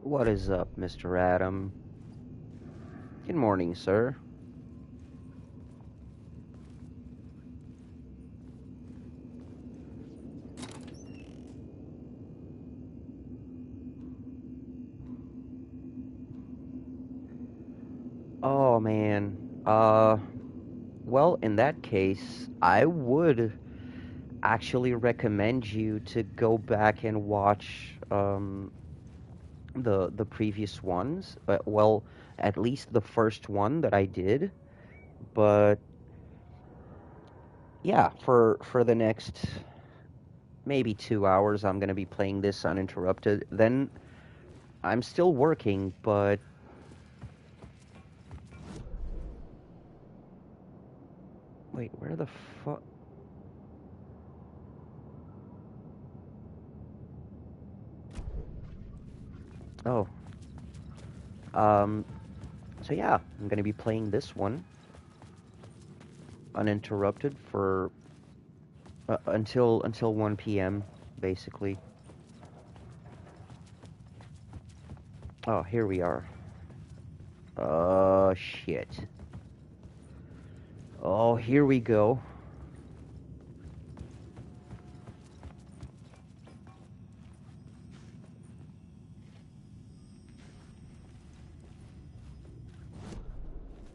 What is up, Mr. Adam? Good morning, sir. Oh, man. Well, in that case, I would actually recommend you to go back and watch the previous ones. Well, at least the first one that I did. But yeah, for the next maybe 2 hours, I'm gonna be playing this uninterrupted. Then I'm still working, but wait, where the fuck? Oh, so yeah, I'm gonna be playing this one uninterrupted for until 1 p.m. basically. Oh, here we are. Shit. Oh, here we go.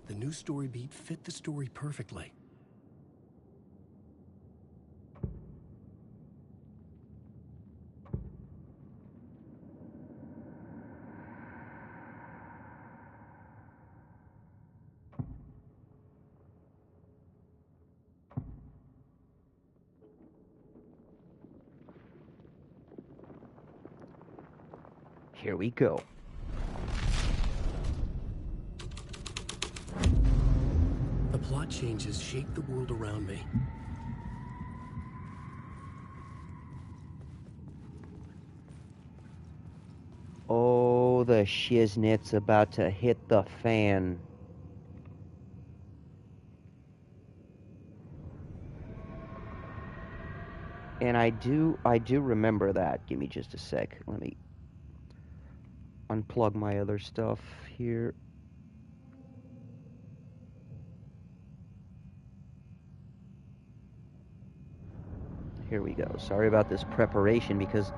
The new story beat fit the story perfectly. Here we go. The plot changes shape the world around me. Oh, the shiznit's about to hit the fan. And I do remember that. Give me just a sec. Let me unplug my other stuff here. Here we go. Sorry about this preparation because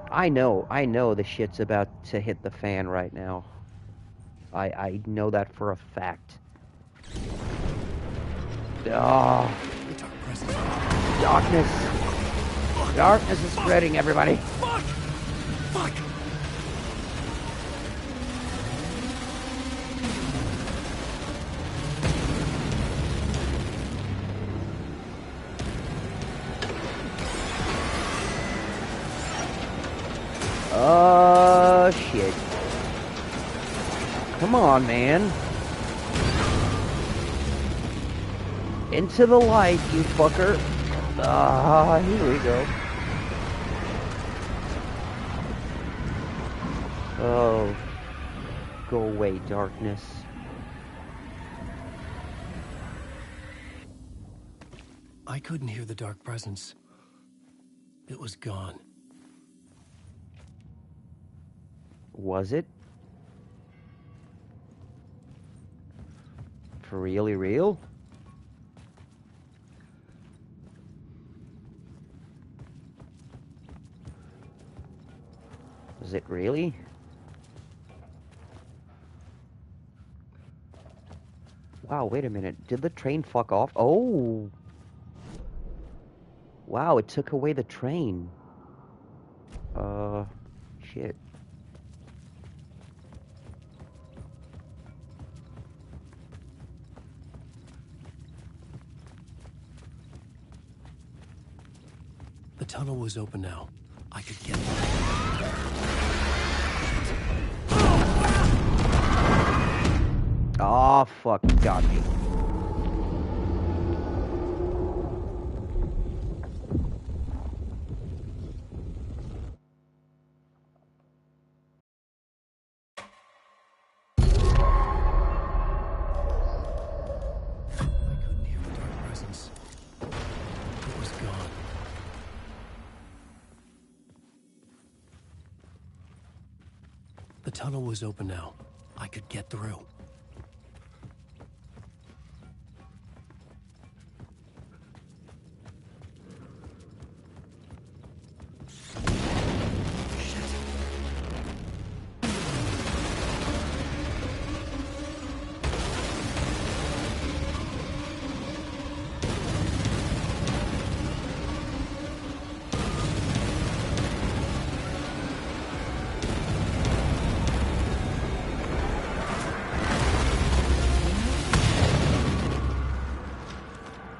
I know the shit's about to hit the fan right now. I know that for a fact. Oh, darkness. Darkness is spreading, everybody. Fuck! Fuck! Oh, shit. Come on, man. Into the light, you fucker. Ah, here we go. Oh. Go away, darkness. I couldn't hear the dark presence. It was gone. Was it? For really real? Was it really? Wow, wait a minute. Did the train fuck off? Oh! Wow, it took away the train. Shit. The tunnel was open now. I could get there. Oh, fuck, you got me. The tunnel was open now. I could get through.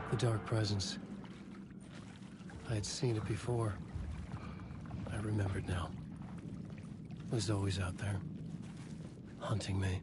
The dark presence. I had seen it before. I remembered now. It was always out there, hunting me.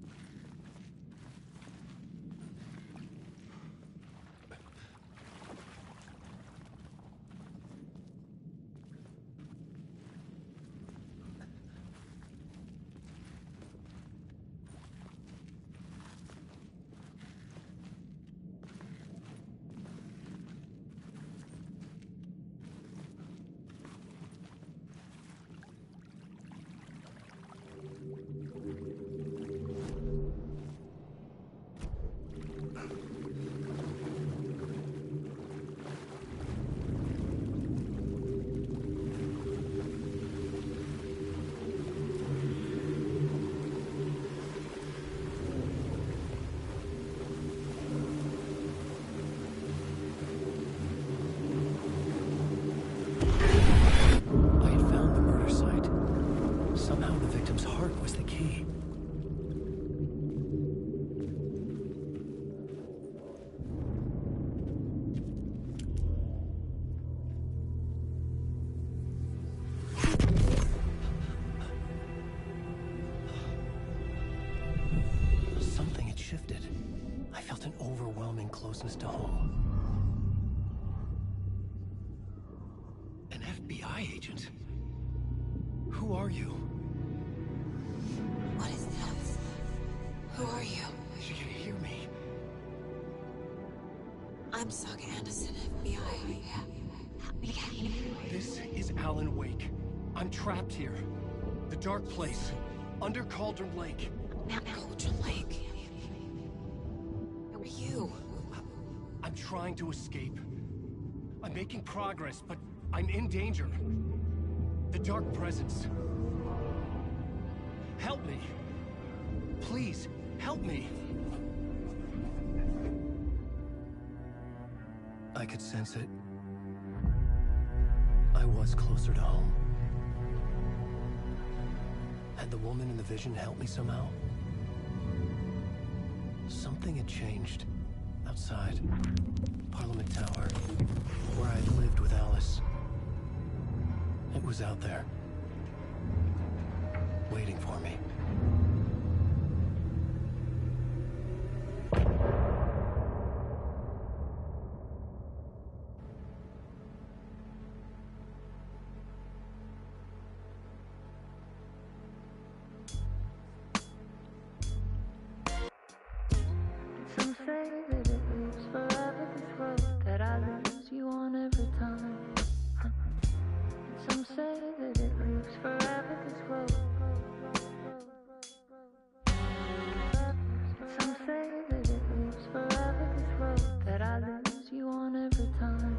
Closeness to home. An FBI agent? Who are you? What is this? Who are you? She can hear me. I'm Saga Anderson, FBI. This is Alan Wake. I'm trapped here. The dark place. Under Cauldron Lake. Cauldron Lake? Who are you? I'm trying to escape. I'm making progress, but I'm in danger. The dark presence. Help me. Please, help me. I could sense it. I was closer to home. Had the woman in the vision helped me somehow? Something had changed. Outside. Parliament Tower. Where I'd lived with Alice. It was out there. Waiting for me. Some say that it lives forever, this road that I lose you on every time. Some say that it lives forever, this road. Some say that it lives forever, this road that I lose you on every time.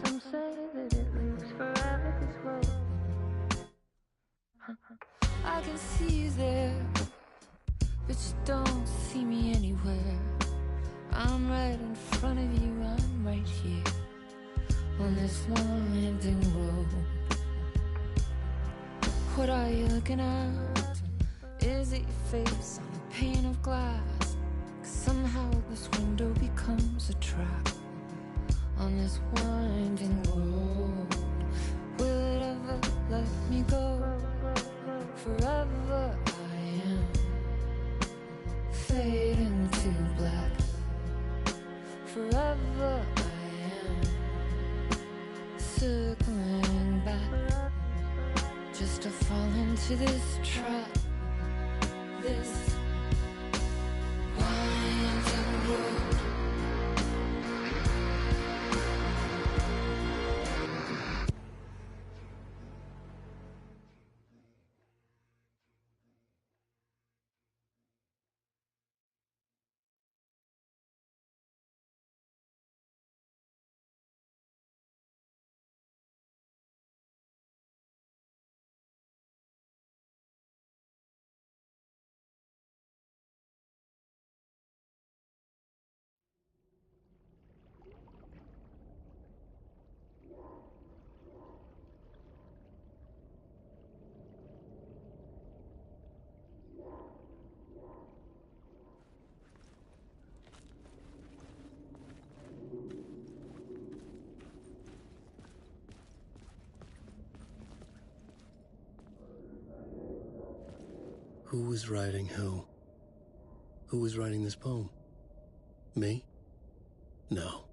Some say that it lives forever, this road. I can see you there, but you don't see me anywhere. I'm right in front of you, I'm right here on this winding road. What are you looking at? Is it your face on a pane of glass? 'Cause somehow this window becomes a trap on this winding road. Will it ever let me go? Forever I am fading to black. Forever I am circling back, just to fall into this trap, this winding road. Who was writing who? Who was writing this poem? Me? No.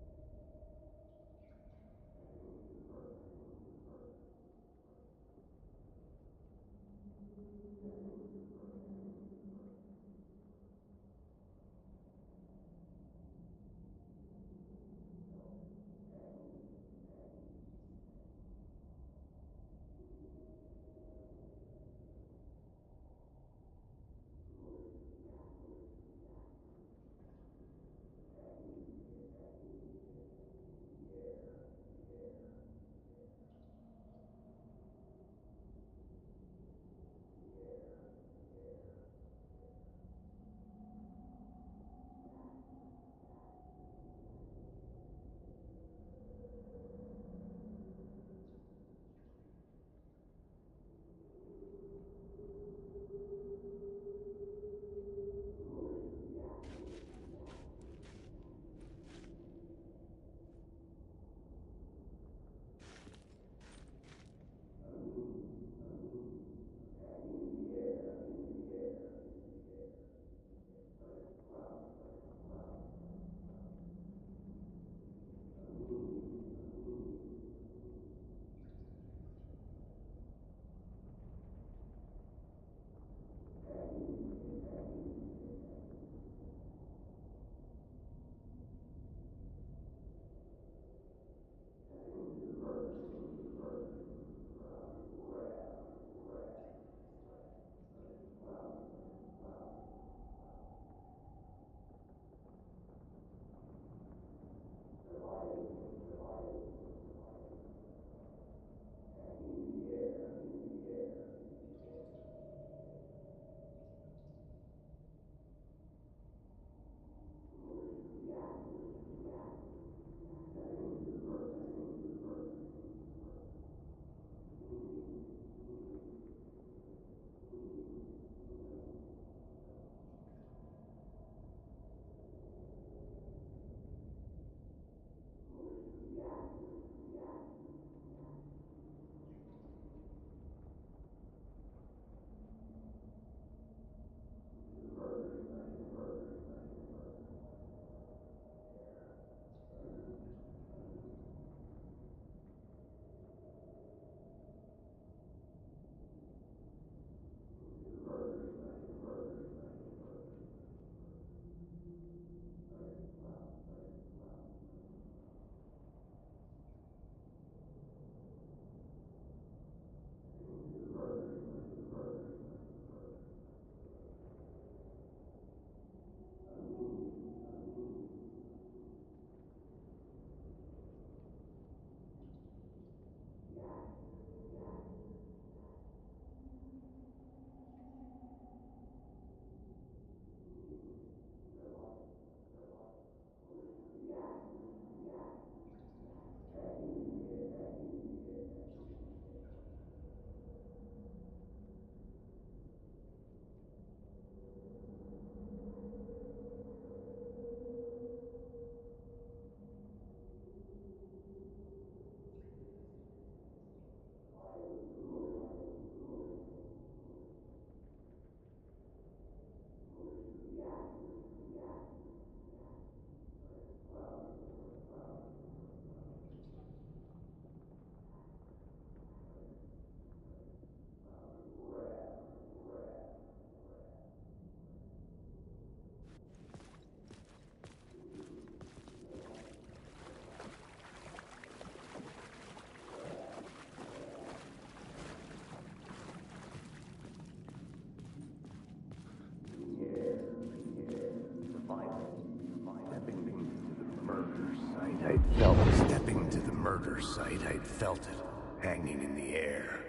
Stepping to the murder site, I'd felt it, hanging in the air.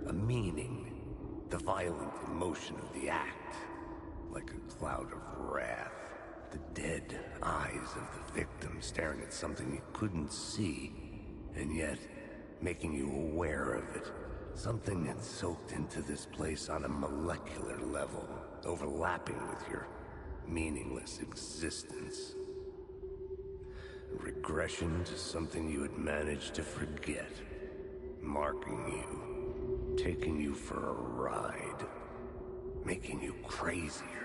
A meaning, the violent emotion of the act, like a cloud of wrath. The dead eyes of the victim staring at something you couldn't see, and yet making you aware of it. Something had soaked into this place on a molecular level, overlapping with your meaningless existence. Regression to something you had managed to forget, marking you, taking you for a ride. making you crazier.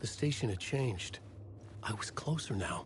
The station had changed. I was closer now.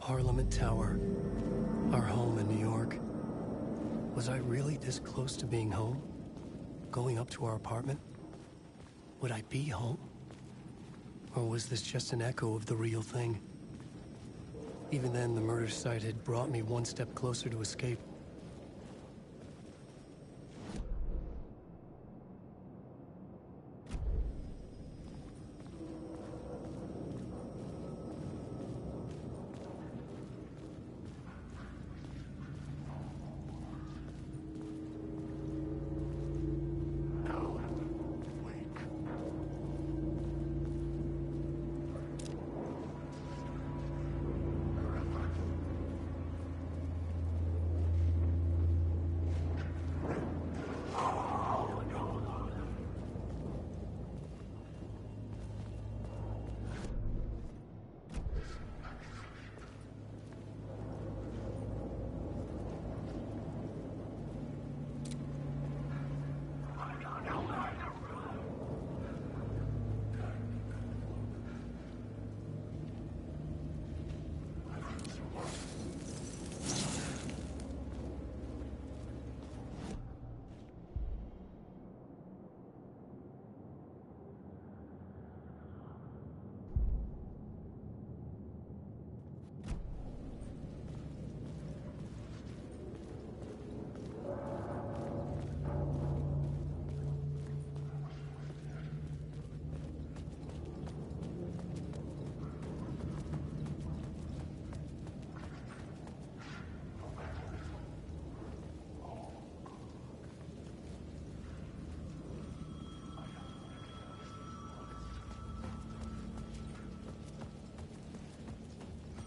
Parliament Tower, our home in New York. Was I really this close to being home? Going up to our apartment? Would I be home? Or was this just an echo of the real thing? Even then, the murder site had brought me one step closer to escape.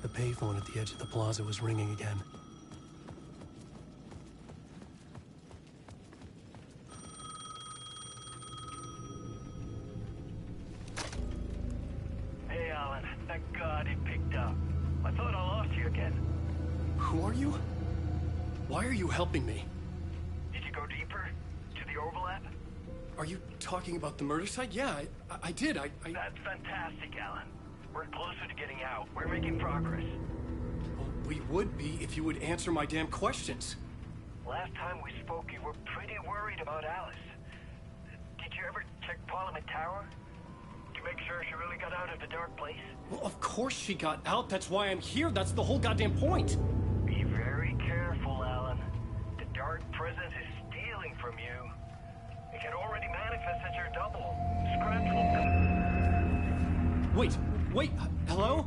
The payphone at the edge of the plaza was ringing again. Hey, Alan. Thank God it picked up. I thought I lost you again. Who are you? Why are you helping me? Did you go deeper? To the overlap? Are you talking about the murder site? Yeah, I did. I... That's fantastic, Alan. We're closer to getting out. We're making progress. Well, we would be if you would answer my damn questions. Last time we spoke, you were pretty worried about Alice. Did you ever check Parliament Tower? To make sure she really got out of the dark place? Well, of course she got out. That's why I'm here. That's the whole goddamn point. Be very careful, Alan. The dark presence is stealing from you. It can already manifest as your double. Scratch will come. Wait, hello?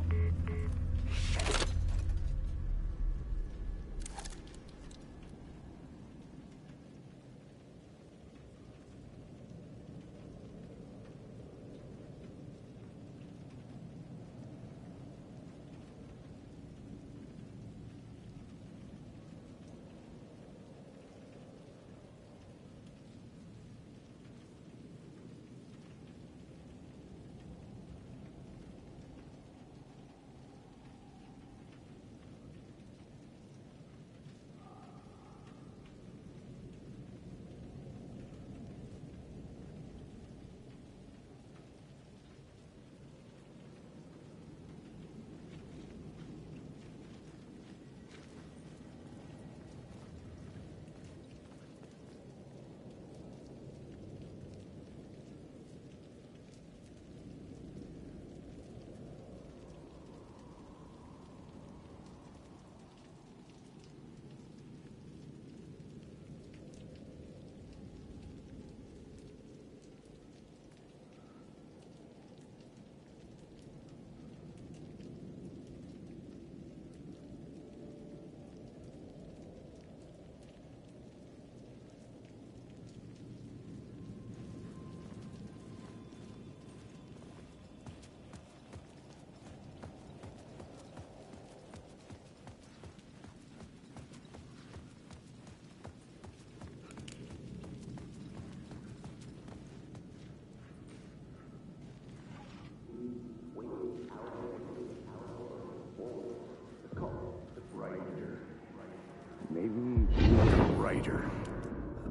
Maybe he was a writer.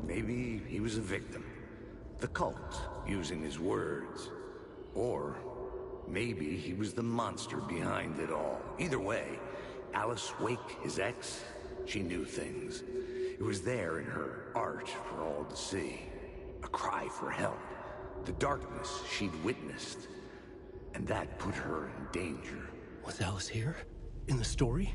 Maybe he was a victim. The cult, using his words. Or maybe he was the monster behind it all. Either way, Alice Wake, his ex, she knew things. It was there in her art for all to see. A cry for help. The darkness she'd witnessed. And that put her in danger. Was Alice here? In the story?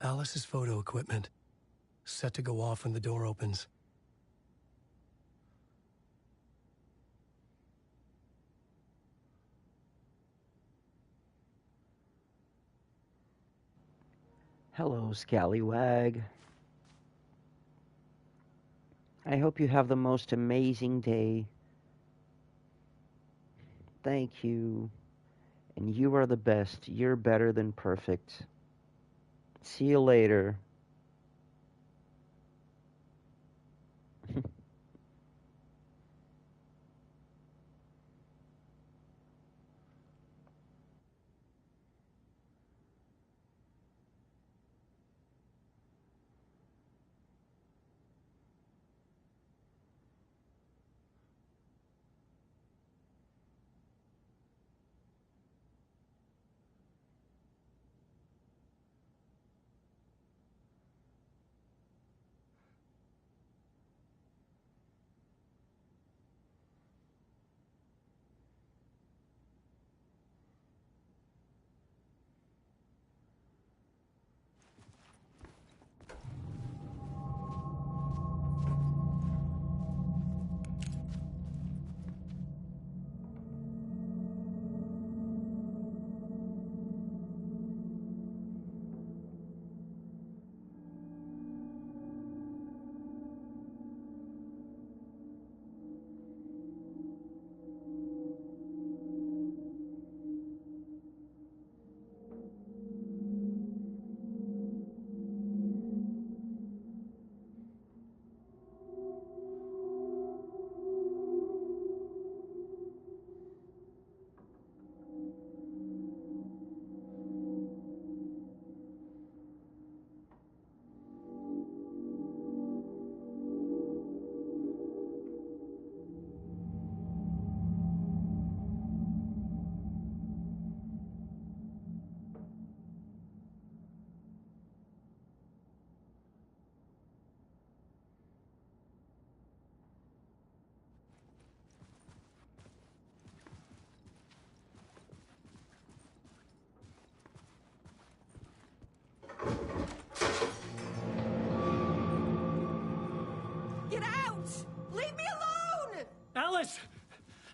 Alice's photo equipment. Set to go off when the door opens. Hello, Scallywag. I hope you have the most amazing day. Thank you. And you are the best. You're better than perfect. See you later.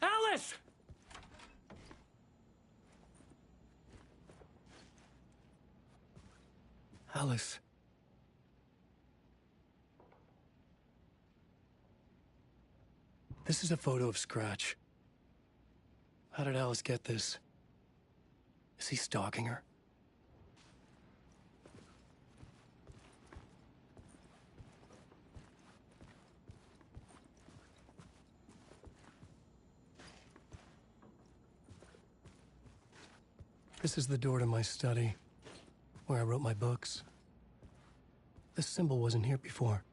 Alice! Alice. This is a photo of Scratch. How did Alice get this? Is he stalking her? This is the door to my study, where I wrote my books. This symbol wasn't here before.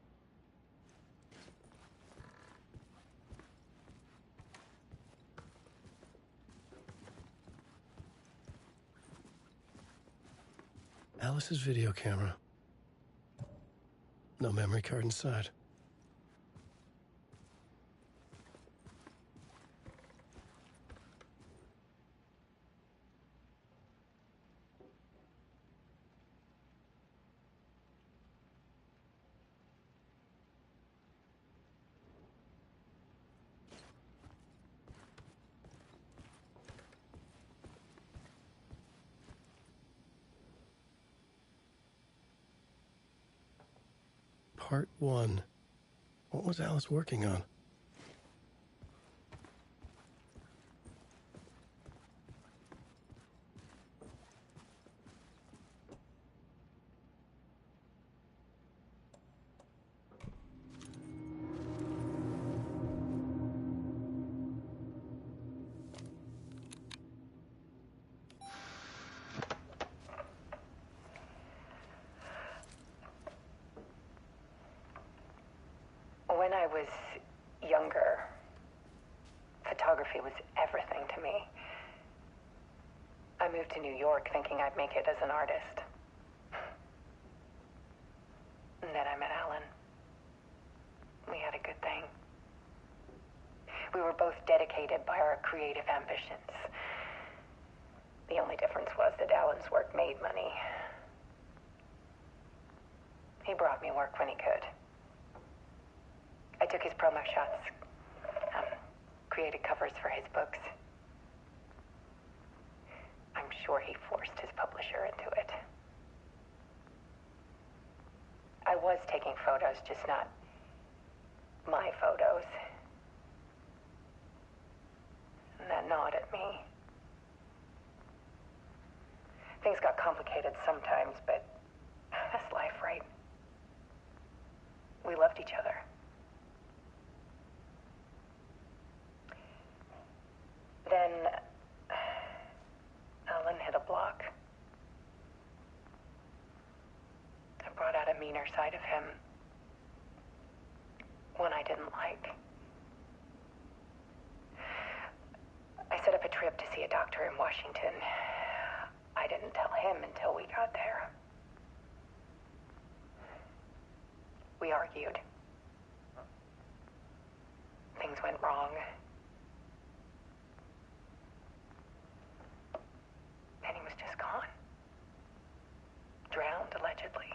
Alice's video camera. No memory card inside. Part 1. What was Alice working on? When I was younger, photography was everything to me. I moved to New York thinking I'd make it as an artist. And then I met Alan. We had a good thing. We were both dedicated by our creative ambitions. The only difference was that Alan's work made money. He brought me work when he could. I took his promo shots, created covers for his books. I'm sure he forced his publisher into it. I was taking photos, just not my photos. And that gnawed at me. Things got complicated sometimes, but that's life, right? We loved each other. Then Alan hit a block. I brought out a meaner side of him. One I didn't like. I set up a trip to see a doctor in Washington. I didn't tell him until we got there. We argued. Things went wrong. And he was just gone. Drowned, allegedly.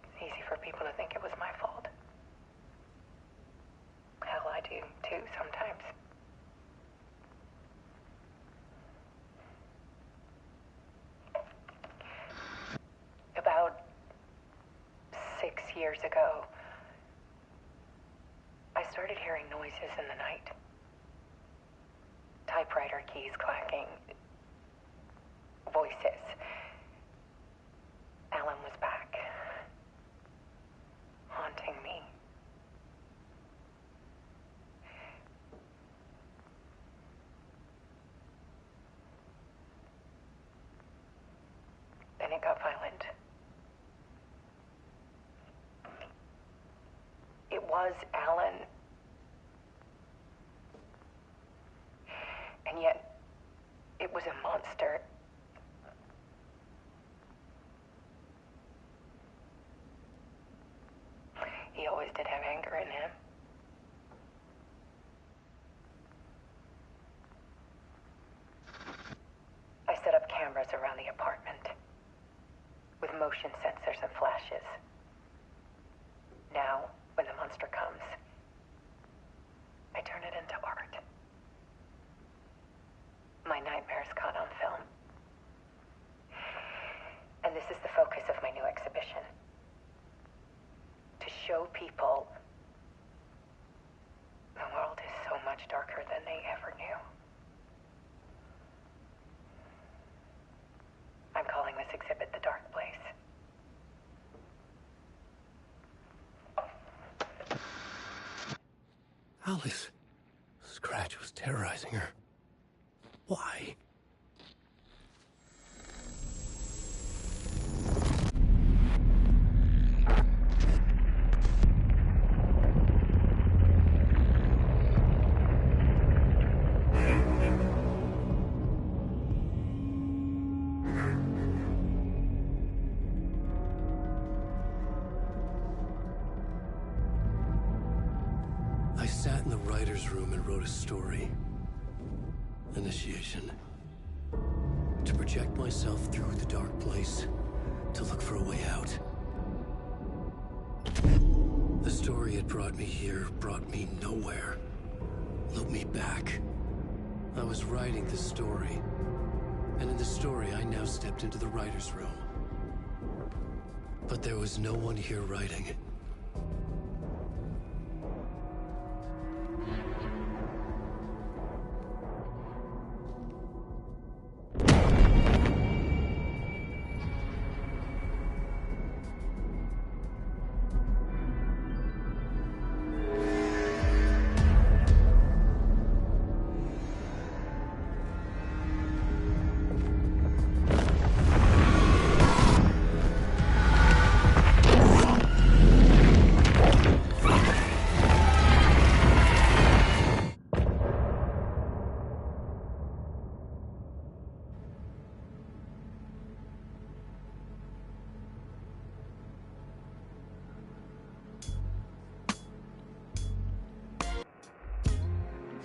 It's easy for people to think it was my fault. Hell, I do, too, sometimes. About 6 years ago, I started hearing noises in the night. Typewriter keys clacking. Voices. Alan was back. Haunting me. Then it got violent. It was Alan. And yet, it was a monster. He always did have anger in him. I set up cameras around the apartment with motion sensors and flashes. Now, when the monster comes, Alice. Scratch was terrorizing her. Why? I sat in the writer's room and wrote a story. Initiation. To project myself through the dark place, to look for a way out. The story had brought me here, brought me nowhere. Looped me back. I was writing the story. And in the story, I now stepped into the writer's room. But there was no one here writing.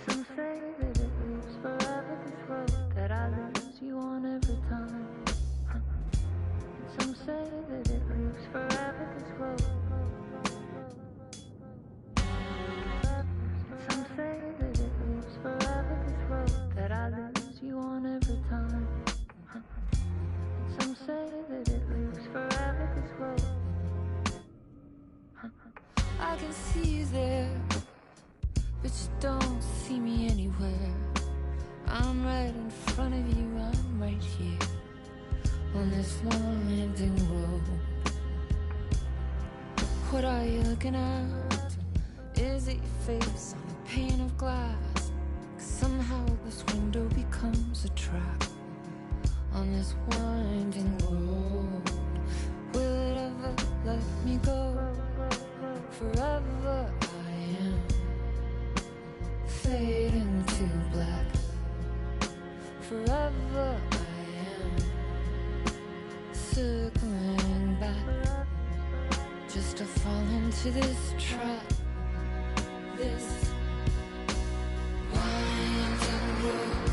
Some say that it lives forever, this road that I lose you on every time. Some say that it lives forever, this road. Some say that it lives forever, this road that I lose you on every time. Some say that it lives forever, this road. I can see you there, but you don't see me anywhere. I'm right in front of you, I'm right here on this winding road. What are you looking at? Is it your face on a pane of glass? 'Cause somehow this window becomes a trap on this winding road. Will it ever let me go? Forever I am fading to black. Forever I am circling back, just to fall into this trap, this winding road.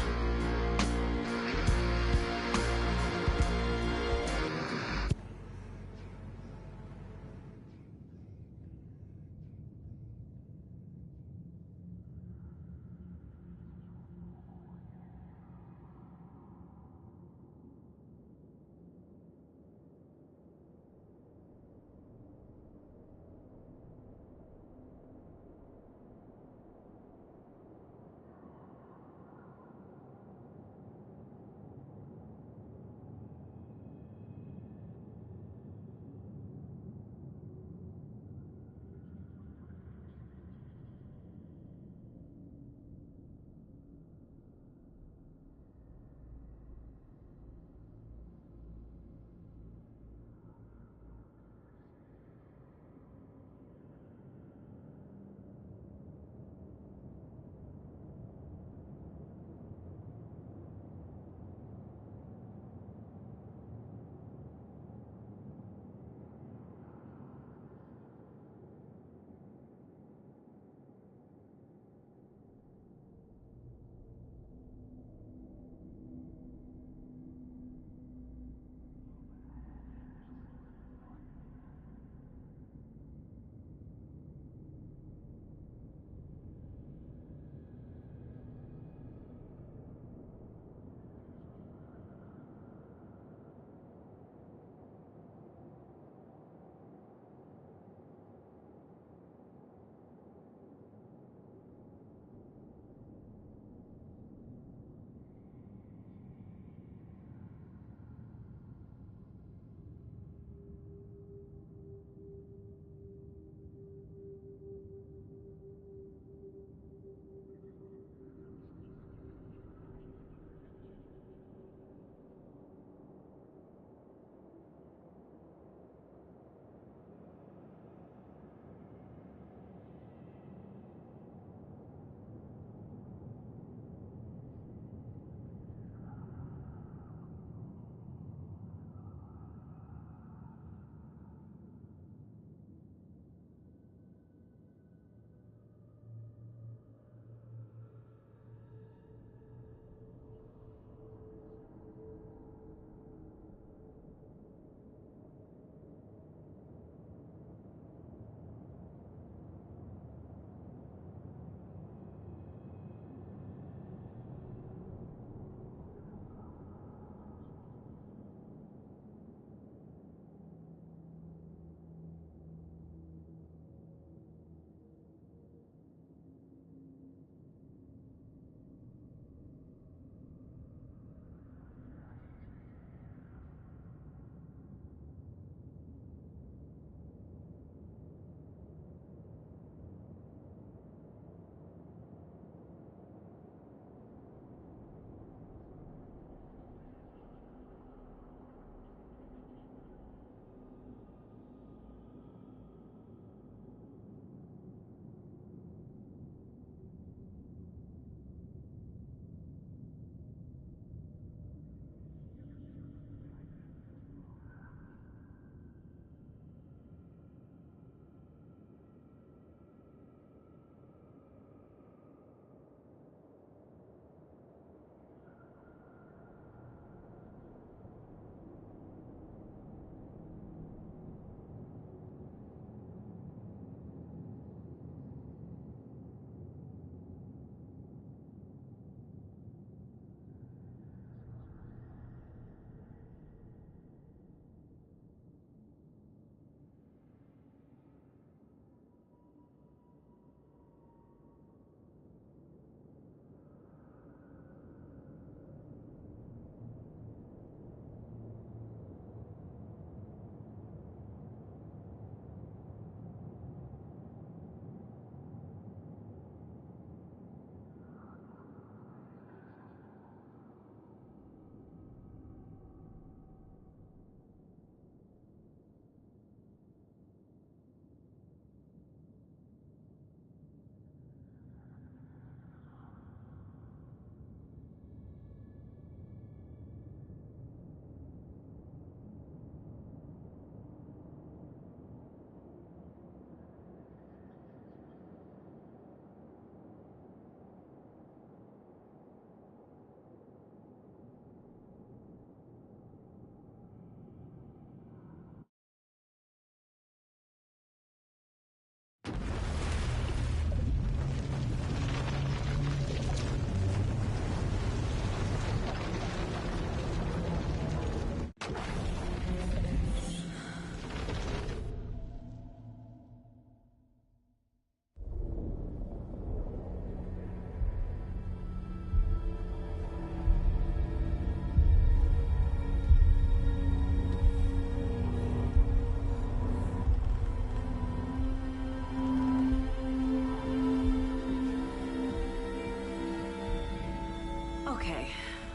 Okay,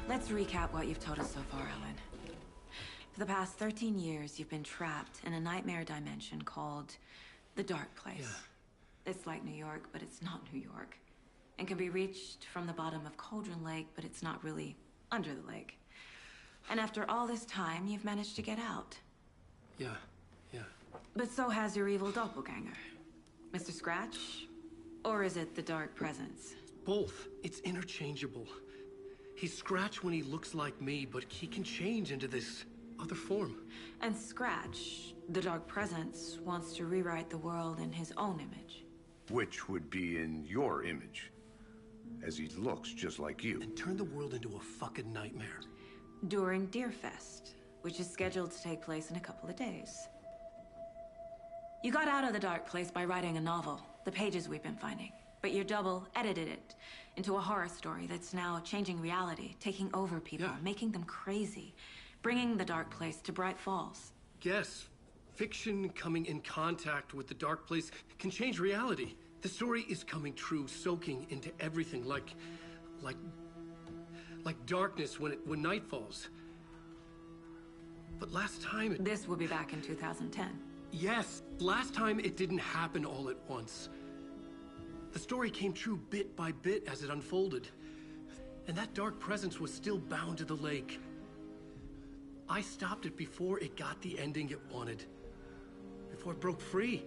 let's recap what you've told us so far, Alan. For the past 13 years, you've been trapped in a nightmare dimension called the Dark Place. Yeah. It's like New York, but it's not New York. And can be reached from the bottom of Cauldron Lake, but it's not really under the lake. And after all this time, you've managed to get out. Yeah. But so has your evil doppelganger. Mr. Scratch? Or is it the Dark Presence? Both. It's interchangeable. He's Scratch when he looks like me, but he can change into this other form. And Scratch, the Dark Presence, wants to rewrite the world in his own image. Which would be in your image, as he looks just like you. And turn the world into a fucking nightmare. During Deerfest, which is scheduled to take place in a couple of days. You got out of the Dark Place by writing a novel, the pages we've been finding. But your double edited it into a horror story that's now changing reality, taking over people, making them crazy, bringing the Dark Place to Bright Falls. Yes, fiction coming in contact with the Dark Place can change reality. The story is coming true, soaking into everything like darkness when night falls. But last time This will be back in 2010. Yes, last time it didn't happen all at once. The story came true bit by bit as it unfolded. And that dark presence was still bound to the lake. I stopped it before it got the ending it wanted. Before it broke free.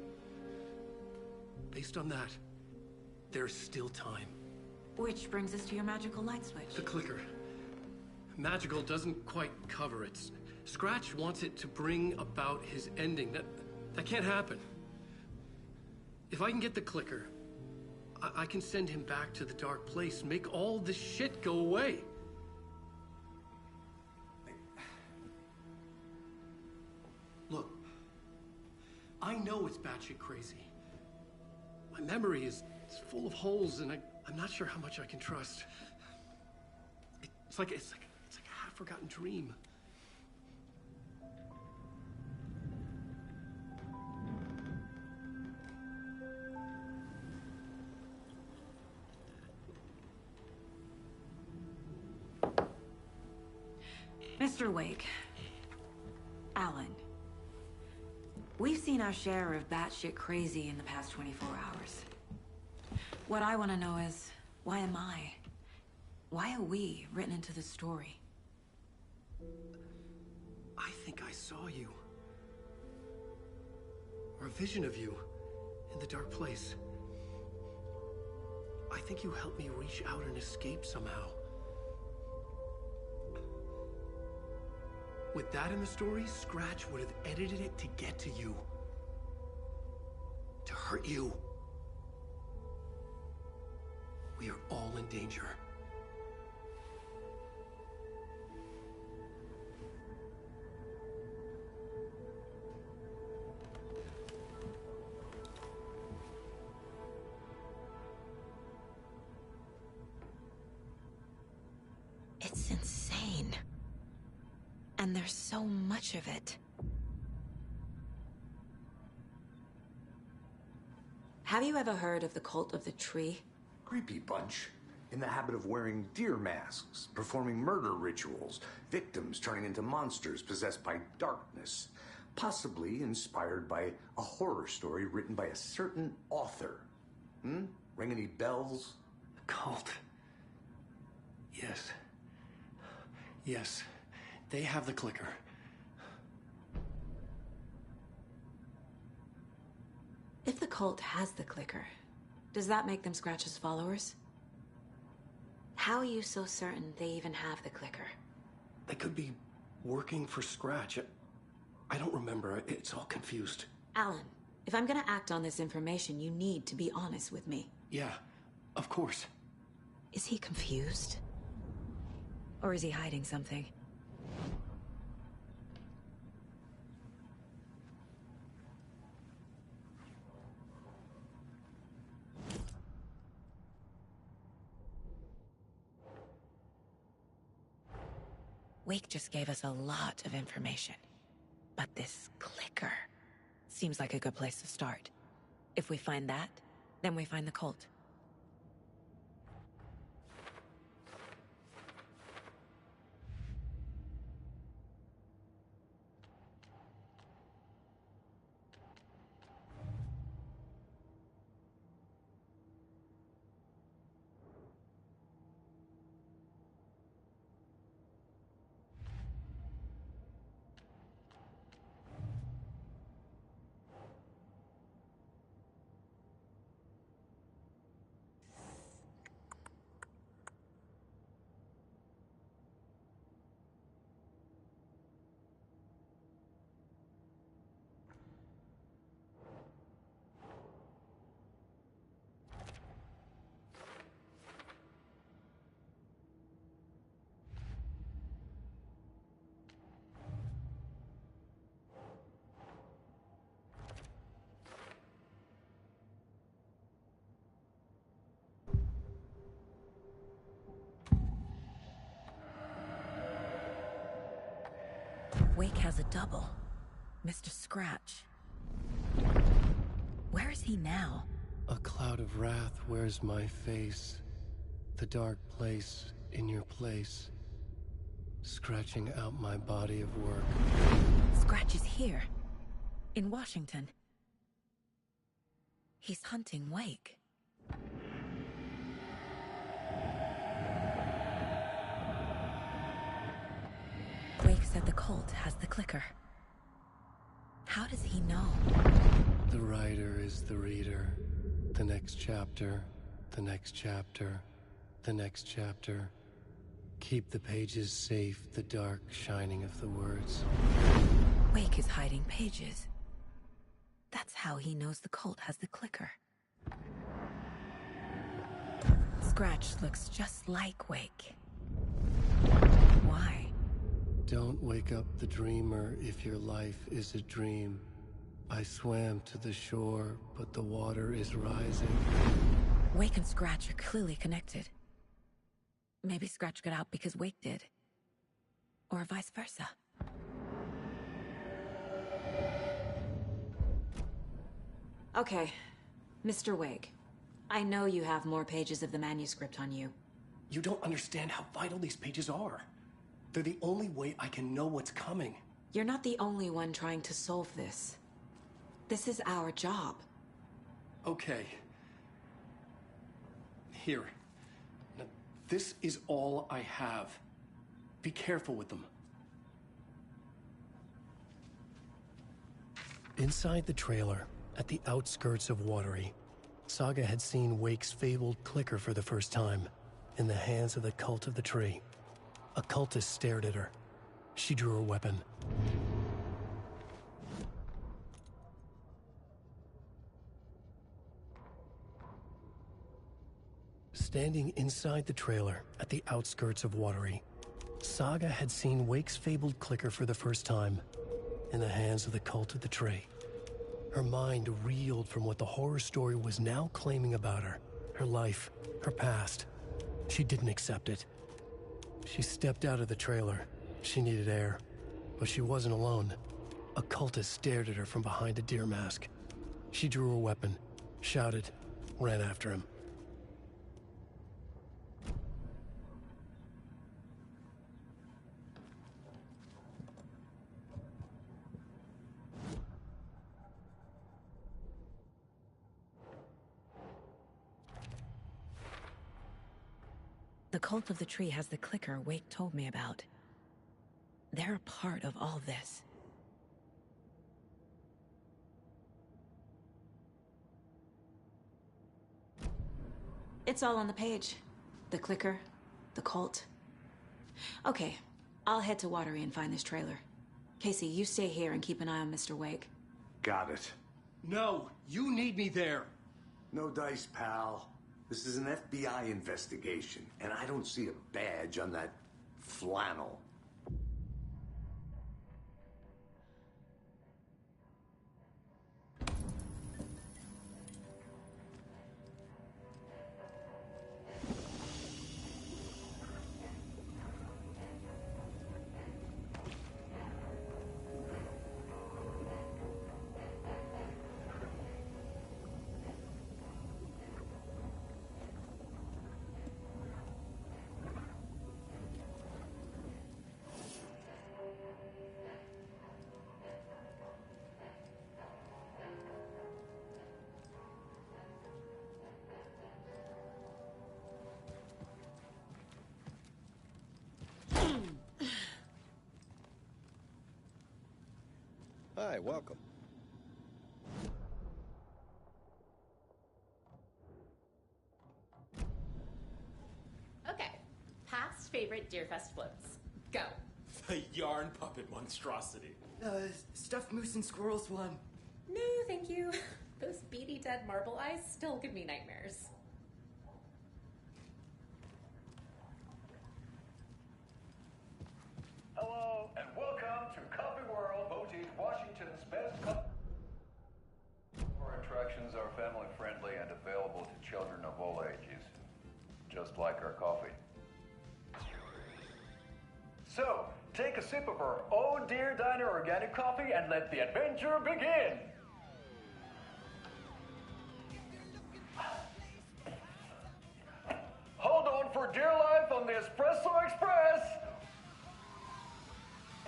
Based on that, there's still time. Which brings us to your magical light switch. The clicker. Magical doesn't quite cover it. Scratch wants it to bring about his ending. That can't happen. If I can get the clicker, I can send him back to the Dark Place, make all this shit go away. Look, I know it's batshit crazy. My memory is full of holes, and I'm not sure how much I can trust. It's like a half-forgotten dream. Mr. Wake, Alan, we've seen our share of batshit crazy in the past 24 hours. What I want to know is, why am I? Why are we written into the story? I think I saw you. Or a vision of you in the Dark Place. I think you helped me reach out and escape somehow. With that in the story, Scratch would have edited it to get to you. To hurt you. We are all in danger. It's insane. And there's so much of it. Have you ever heard of the Cult of the Tree? Creepy bunch. In the habit of wearing deer masks, performing murder rituals, victims turning into monsters possessed by darkness. Possibly inspired by a horror story written by a certain author. Ring any bells? Cult. Yes. Yes. They have the clicker. If the cult has the clicker, does that make them Scratch's followers? How are you so certain they even have the clicker? They could be working for Scratch. I don't remember. It's all confused. Alan, if I'm gonna act on this information, you need to be honest with me. Yeah, of course. Is he confused? Or is he hiding something? Wake just gave us a lot of information. But this clicker seems like a good place to start. If we find that, then we find the cult. Wake has a double. Mr. Scratch. Where is he now? A cloud of wrath wears my face. The dark place in your place. Scratching out my body of work. Scratch is here. In Washington. He's hunting Wake. Wake said the cult has the clicker. How does he know? The writer is the reader. The next chapter, the next chapter, the next chapter. Keep the pages safe, the dark shining of the words. Wake is hiding pages. That's how he knows the cult has the clicker. Scratch looks just like Wake. Why? Don't wake up the dreamer if your life is a dream. I swam to the shore, but the water is rising. Wake and Scratch are clearly connected. Maybe Scratch got out because Wake did. Or vice versa. Okay, Mr. Wake. I know you have more pages of the manuscript on you. You don't understand how vital these pages are. They're the only way I can know what's coming. You're not the only one trying to solve this. This is our job. Okay. Here. Now, this is all I have. Be careful with them. Inside the trailer, at the outskirts of Watery, Saga had seen Wake's fabled clicker for the first time, in the hands of the Cult of the Tree. A cultist stared at her. She drew her weapon. Standing inside the trailer, at the outskirts of Watery, Saga had seen Wake's fabled clicker for the first time, in the hands of the Cult of the Tree. Her mind reeled from what the horror story was now claiming about her. Her life, her past. She didn't accept it. She stepped out of the trailer. She needed air. But she wasn't alone. A cultist stared at her from behind a deer mask. She drew her weapon, shouted, ran after him. The Cult of the Tree has the clicker Wake told me about. They're a part of all this. It's all on the page. The clicker, the cult. Okay, I'll head to Watery and find this trailer. Casey, you stay here and keep an eye on Mr. Wake. Got it. No, you need me there. No dice, pal. This is an FBI investigation, and I don't see a badge on that flannel. Hi, welcome. Okay, past favorite Deerfest floats. Go. The yarn puppet monstrosity. Stuffed moose and squirrels one. No, thank you. Those beady dead marble eyes still give me nightmares. Hello, and welcome to Coffee World, voted Washington's best coffee. Our attractions are family friendly and available to children of all ages, just like our coffee. So, Take a sip of our Oh Dear Diner organic coffee and let the adventure begin. Hold on for dear life on the Espresso Express.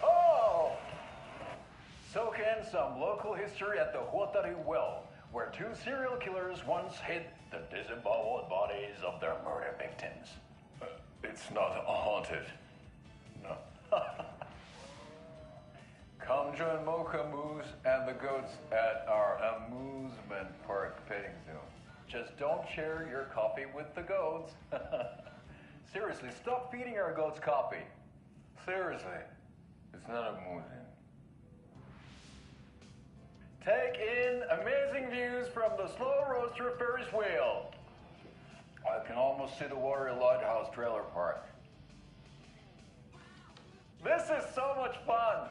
Oh! Soak in some local history at the Huatari Well, where two serial killers once hid the disemboweled bodies of their murder victims. It's not haunted. No. Come join Mocha Moose and the goats at our amusement park petting zoo. Just don't share your coffee with the goats. Seriously, stop feeding our goats coffee. Seriously, it's not amusing. Take in amazing views from the Slow Roaster Ferris wheel. I can almost see the Watery Lighthouse trailer park. This is so much fun.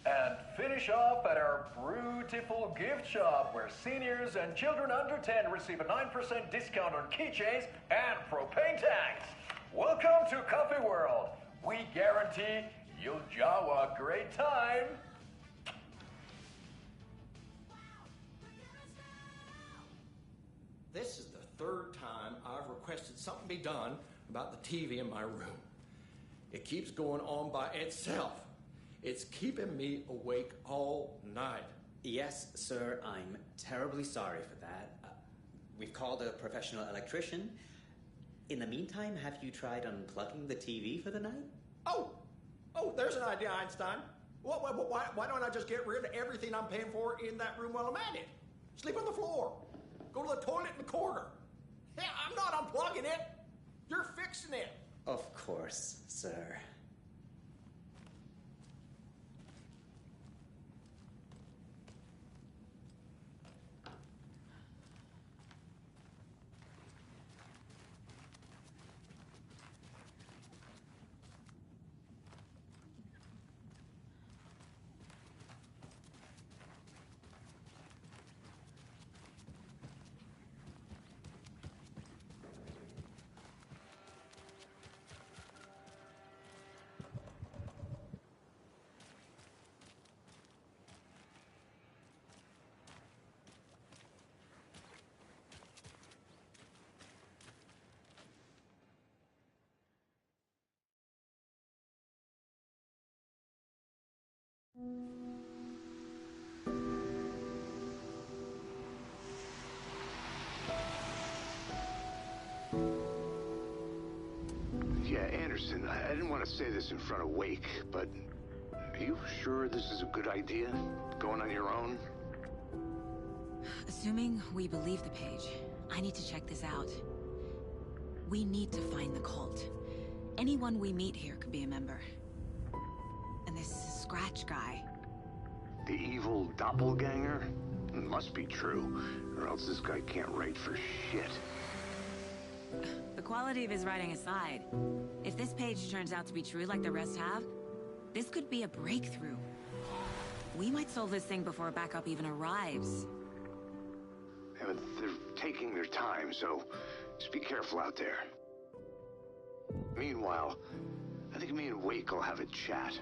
And finish off at our beautiful gift shop where seniors and children under 10 receive a 9% discount on keychains and propane tanks. Welcome to Coffee World. We guarantee you'll have a great time. This is the third time I've requested something be done about the TV in my room. It keeps going on by itself. It's keeping me awake all night. Yes, sir, I'm terribly sorry for that. We've called a professional electrician. In the meantime, have you tried unplugging the TV for the night? Oh, there's an idea, Einstein. Why don't I just get rid of everything I'm paying for in that room while I'm at it? Sleep on the floor. Go to the toilet in the corner. Yeah, I'm not unplugging it. You're fixing it. Of course, sir. Yeah, Anderson, I didn't want to say this in front of Wake, but are you sure this is a good idea? Going on your own? Assuming we believe the page, I need to check this out. We need to find the cult. Anyone we meet here could be a member. And this Scratch guy. The evil doppelganger? It must be true, or else this guy can't write for shit. The quality of his writing aside, if this page turns out to be true like the rest have, this could be a breakthrough. We might solve this thing before backup even arrives. Yeah, but they're taking their time, so just be careful out there. Meanwhile, I think me and Wake will have a chat.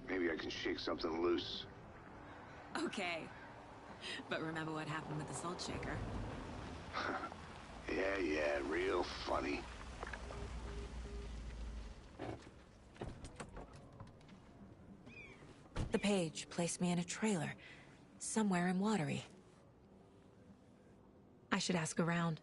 Maybe I can shake something loose. Okay. But remember what happened with the salt shaker? Yeah, real funny. The page placed me in a trailer, somewhere in Watery. I should ask around.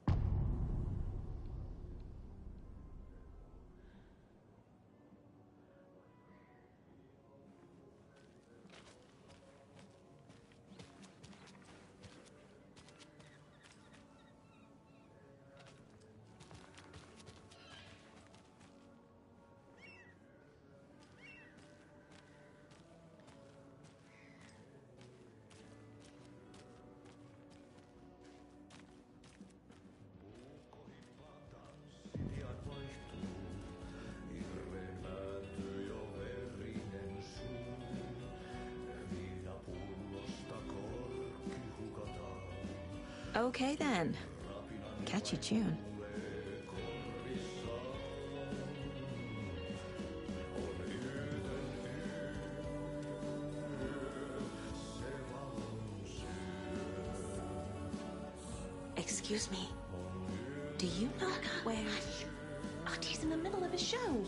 Okay then. Catchy tune. Excuse me. Do you know where... Artie's in the middle of a show.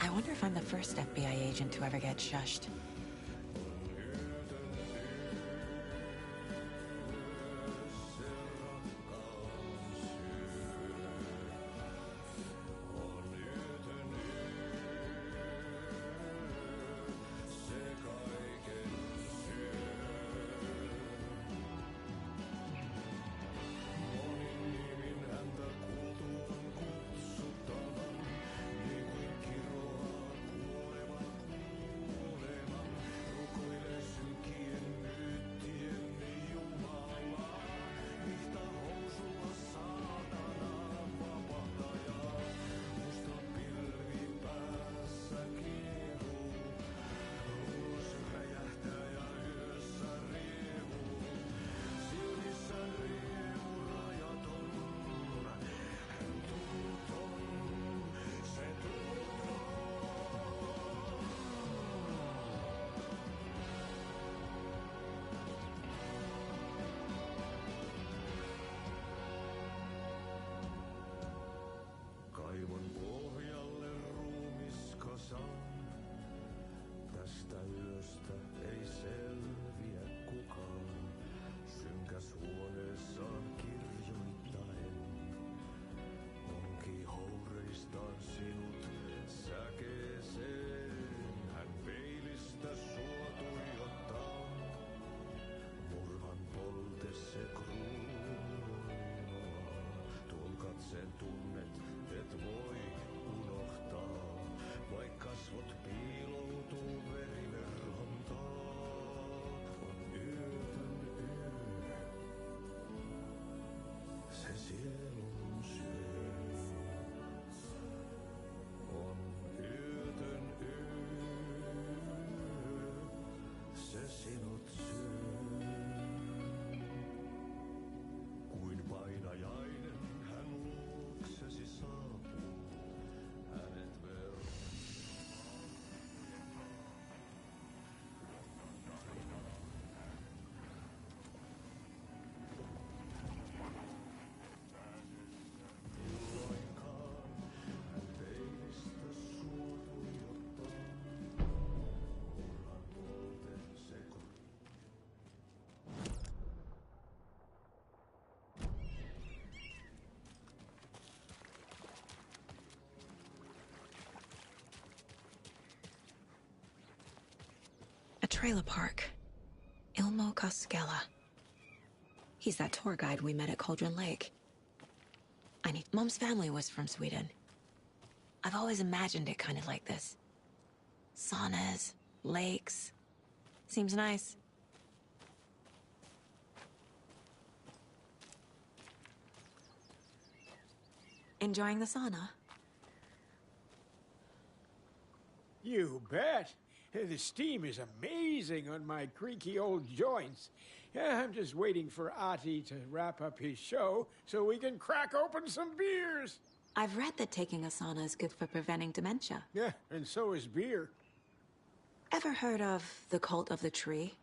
I wonder if I'm the first FBI agent to ever get shushed. A trailer park. Ilmo Koskela. He's that tour guide we met at Cauldron Lake. Mom's family was from Sweden. I've always imagined it kind of like this. Saunas, lakes. Seems nice. Enjoying the sauna? You bet. The steam is amazing on my creaky old joints. I'm just waiting for Ati to wrap up his show so we can crack open some beers. I've read that taking a sauna is good for preventing dementia. Yeah, and so is beer. Ever heard of the cult of the tree?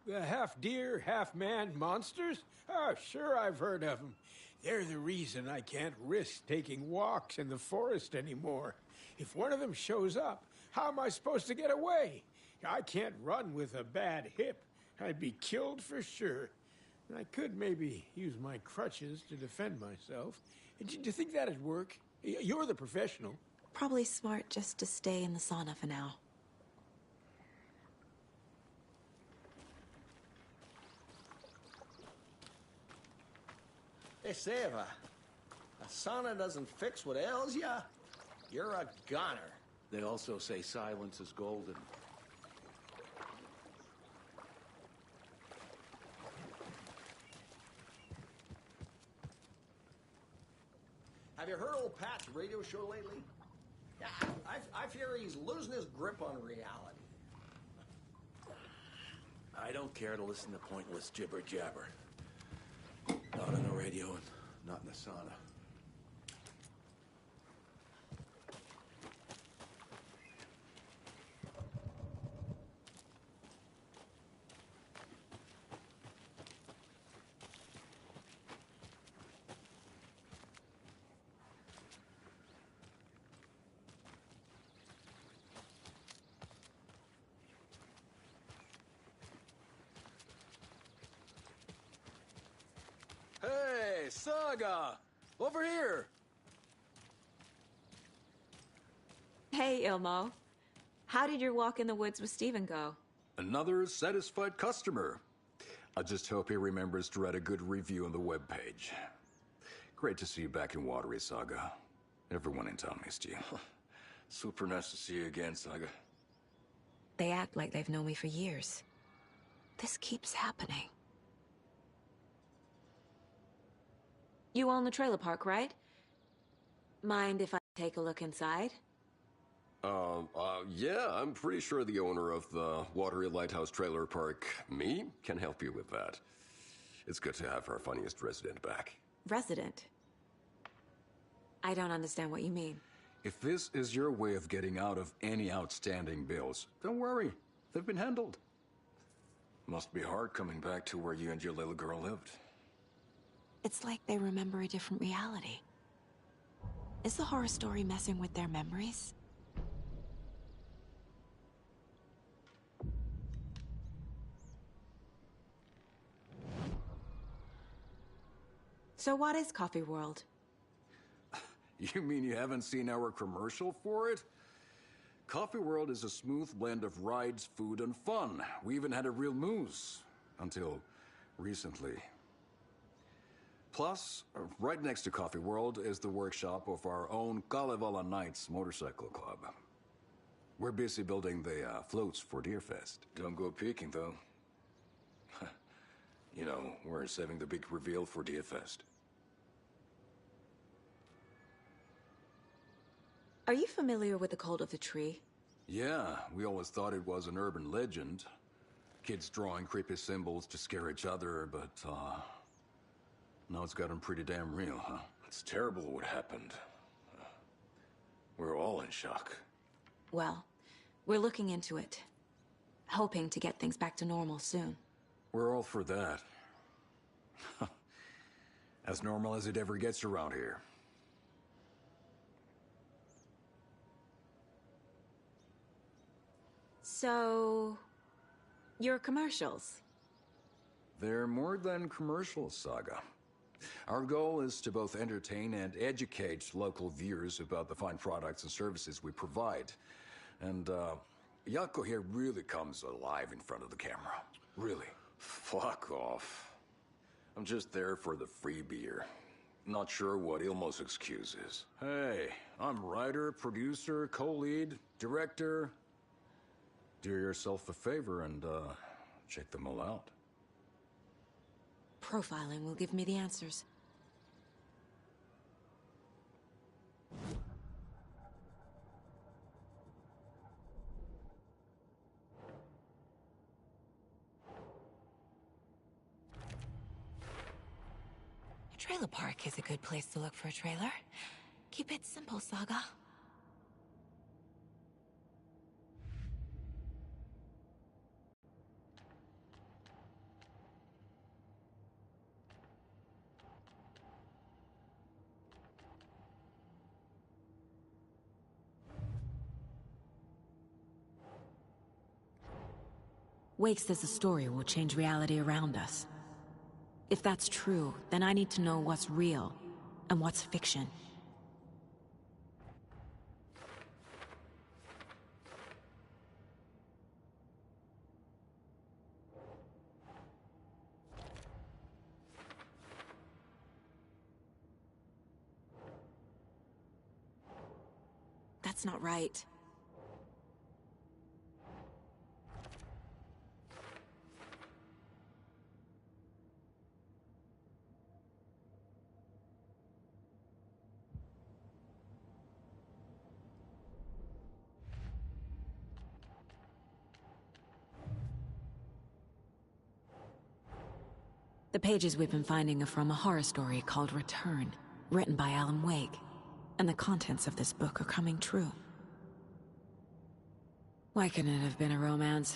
The half-deer, half-man monsters? Oh, sure I've heard of them. They're the reason I can't risk taking walks in the forest anymore. If one of them shows up, how am I supposed to get away? I can't run with a bad hip. I'd be killed for sure. I could maybe use my crutches to defend myself. Do you think that'd work? You're the professional. Probably smart just to stay in the sauna for now. Hey, Seva, a sauna doesn't fix what ails ya? You're a goner. They also say silence is golden. Have you heard old Pat's radio show lately? Yeah, I fear he's losing his grip on reality. I don't care to listen to pointless jibber-jabber. Not on the radio and not in the sauna. Saga! Over here! Hey, Ilmo. How did your walk in the woods with Steven go? Another satisfied customer. I just hope he remembers to write a good review on the webpage. Great to see you back in Watery, Saga. Everyone in town missed you. Super nice to see you again, Saga. They act like they've known me for years. This keeps happening. You own the trailer park, right? Mind if I take a look inside? Yeah, I'm pretty sure the owner of the Watery Lighthouse Trailer Park, me, can help you with that. It's good to have our funniest resident back. Resident? I don't understand what you mean. If this is your way of getting out of any outstanding bills, don't worry. They've been handled. Must be hard coming back to where you and your little girl lived. It's like they remember a different reality. Is the horror story messing with their memories? So what is Coffee World? You mean you haven't seen our commercial for it? Coffee World is a smooth blend of rides, food, and fun. We even had a real moose. Until recently. Plus, right next to Coffee World is the workshop of our own Kalevala Knights Motorcycle Club. We're busy building the floats for Deerfest. Don't go peeking, though. You know, we're saving the big reveal for Deerfest. Are you familiar with the Cult of the Tree? Yeah, we always thought it was an urban legend. Kids drawing creepy symbols to scare each other, but, now it's gotten pretty damn real, huh? It's terrible what happened. We're all in shock. Well, we're looking into it. Hoping to get things back to normal soon. We're all for that. As normal as it ever gets around here. So... your commercials? They're more than commercials, Saga. Our goal is to both entertain and educate local viewers about the fine products and services we provide. And, Yako here really comes alive in front of the camera. Really. Fuck off. I'm just there for the free beer. Not sure what Ilmo's excuse is. Hey, I'm writer, producer, co-lead, director. Do yourself a favor and, check them all out. Profiling will give me the answers. A trailer park is a good place to look for a trailer. Keep it simple, Saga. Wake says the story will change reality around us. If that's true, then I need to know what's real and what's fiction. That's not right. The pages we've been finding are from a horror story called Return, written by Alan Wake, and the contents of this book are coming true. Why couldn't it have been a romance?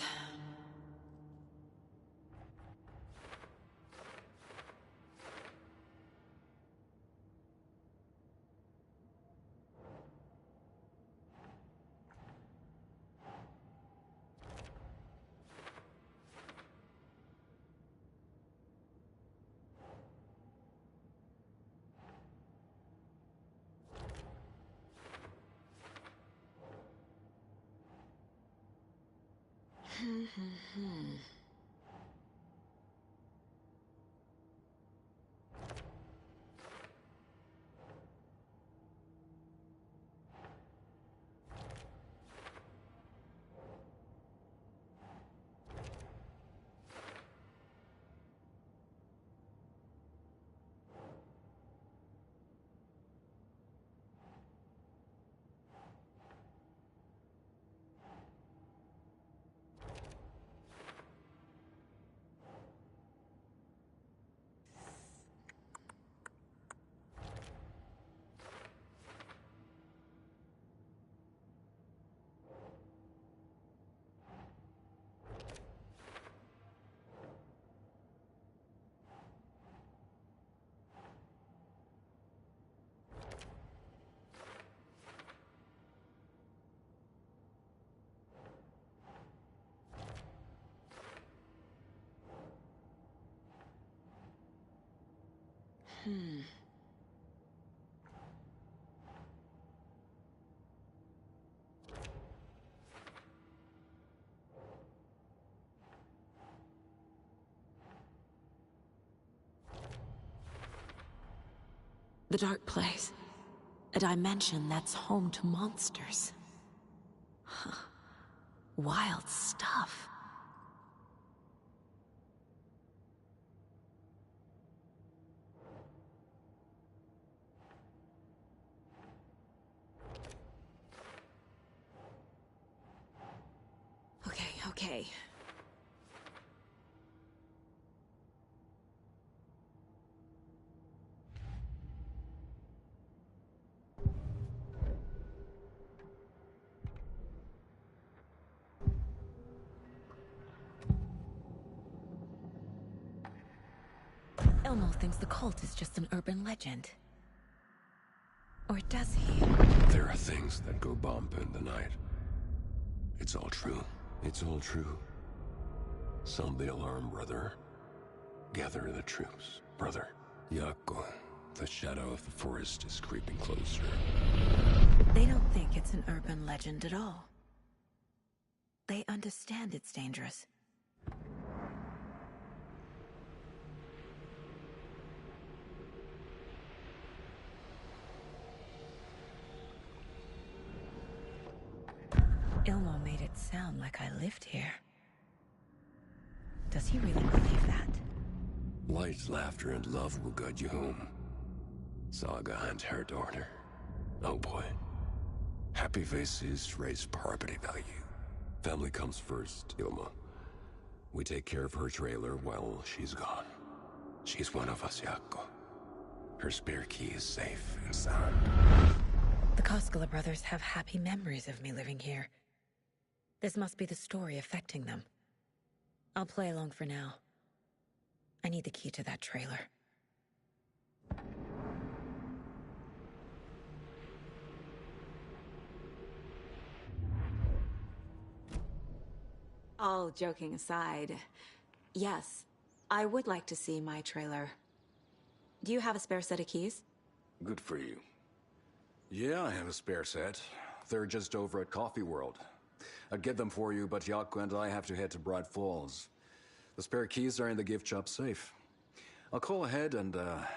The dark place. A dimension that's home to monsters. Huh. Wild stuff. Okay. Elmo thinks the cult is just an urban legend. Or does he? There are things that go bump in the night. It's all true. It's all true. Sound the alarm, brother. Gather the troops, brother. Yako, the shadow of the forest is creeping closer. They don't think it's an urban legend at all. They understand it's dangerous. Ilmo made it sound like I lived here. Does he really believe that? Light, laughter, and love will guide you home. Saga and her daughter. Oh boy. Happy faces raise property value. Family comes first, Ilma. We take care of her trailer while she's gone. She's one of us, Yako. Her spare key is safe and sound. The Koskela brothers have happy memories of me living here. This must be the story affecting them. I'll play along for now. I need the key to that trailer. All joking aside, yes, I would like to see my trailer. Do you have a spare set of keys? Good for you. Yeah, I have a spare set. They're just over at Coffee World. I'd get them for you, but Yako and I have to head to Bright Falls. The spare keys are in the gift shop safe. I'll call ahead and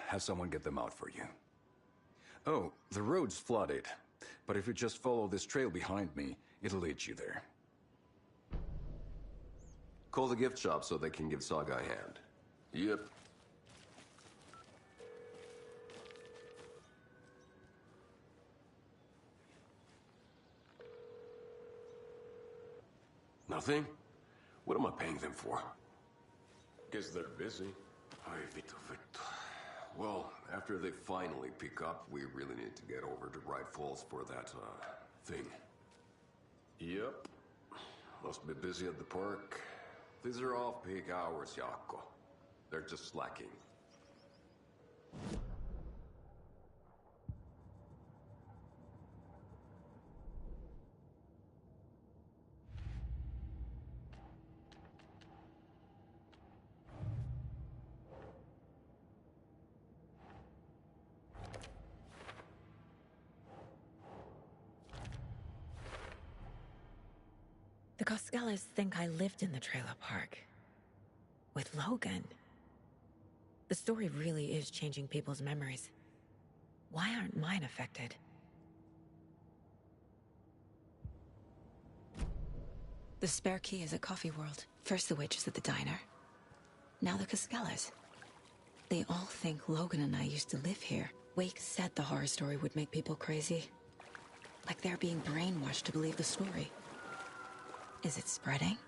have someone get them out for you. Oh, the road's flooded, but if you just follow this trail behind me, it'll lead you there. Call the gift shop so they can give Saga a hand. Yep. Nothing? What am I paying them for? Guess they're busy. Ay, Vito. Well, after they finally pick up, we really need to get over to Bright Falls for that, thing. Yep. Must be busy at the park. These are off-peak hours, Yako. They're just slacking. The Coskellas think I lived in the trailer park. With Logan. The story really is changing people's memories. Why aren't mine affected? The spare key is at Coffee World. First the waitress at the diner. Now the Coskellas. They all think Logan and I used to live here. Wake said the horror story would make people crazy. Like they're being brainwashed to believe the story. Is it spreading?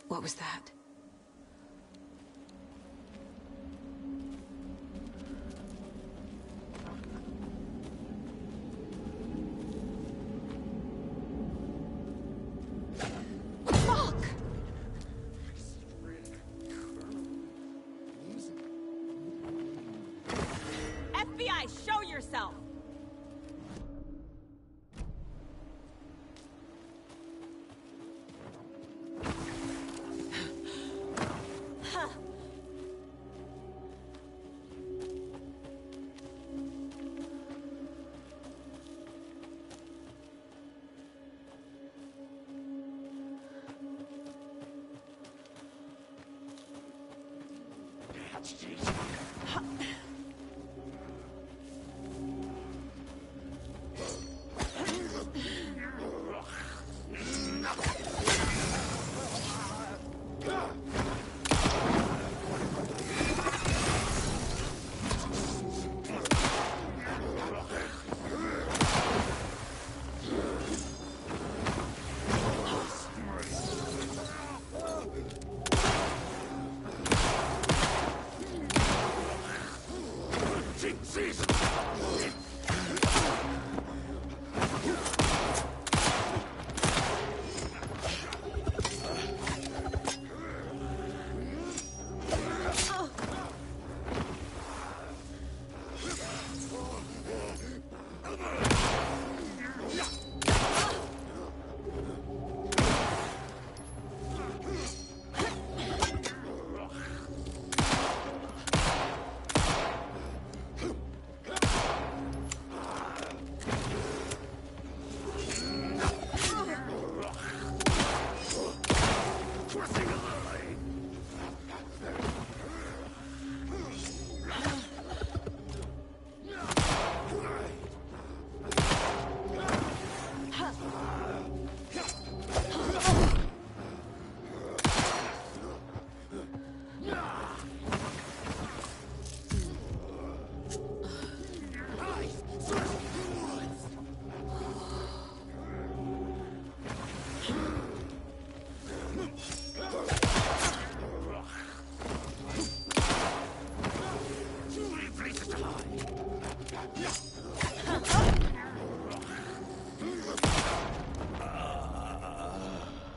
What was that? Fuck! FBI, show yourself!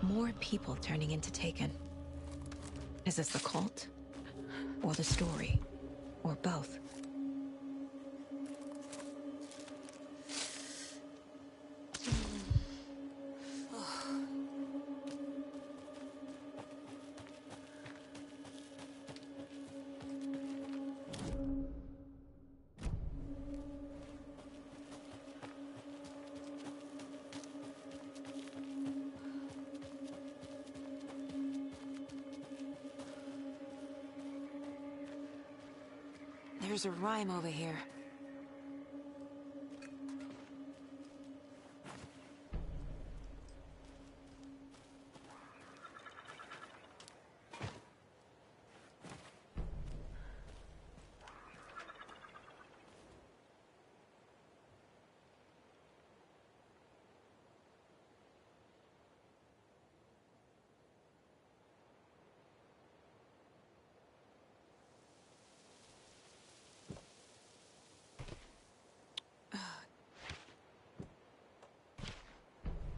More people turning into Taken. Is this the cult? Or the story? Or both? There's a rhyme over here.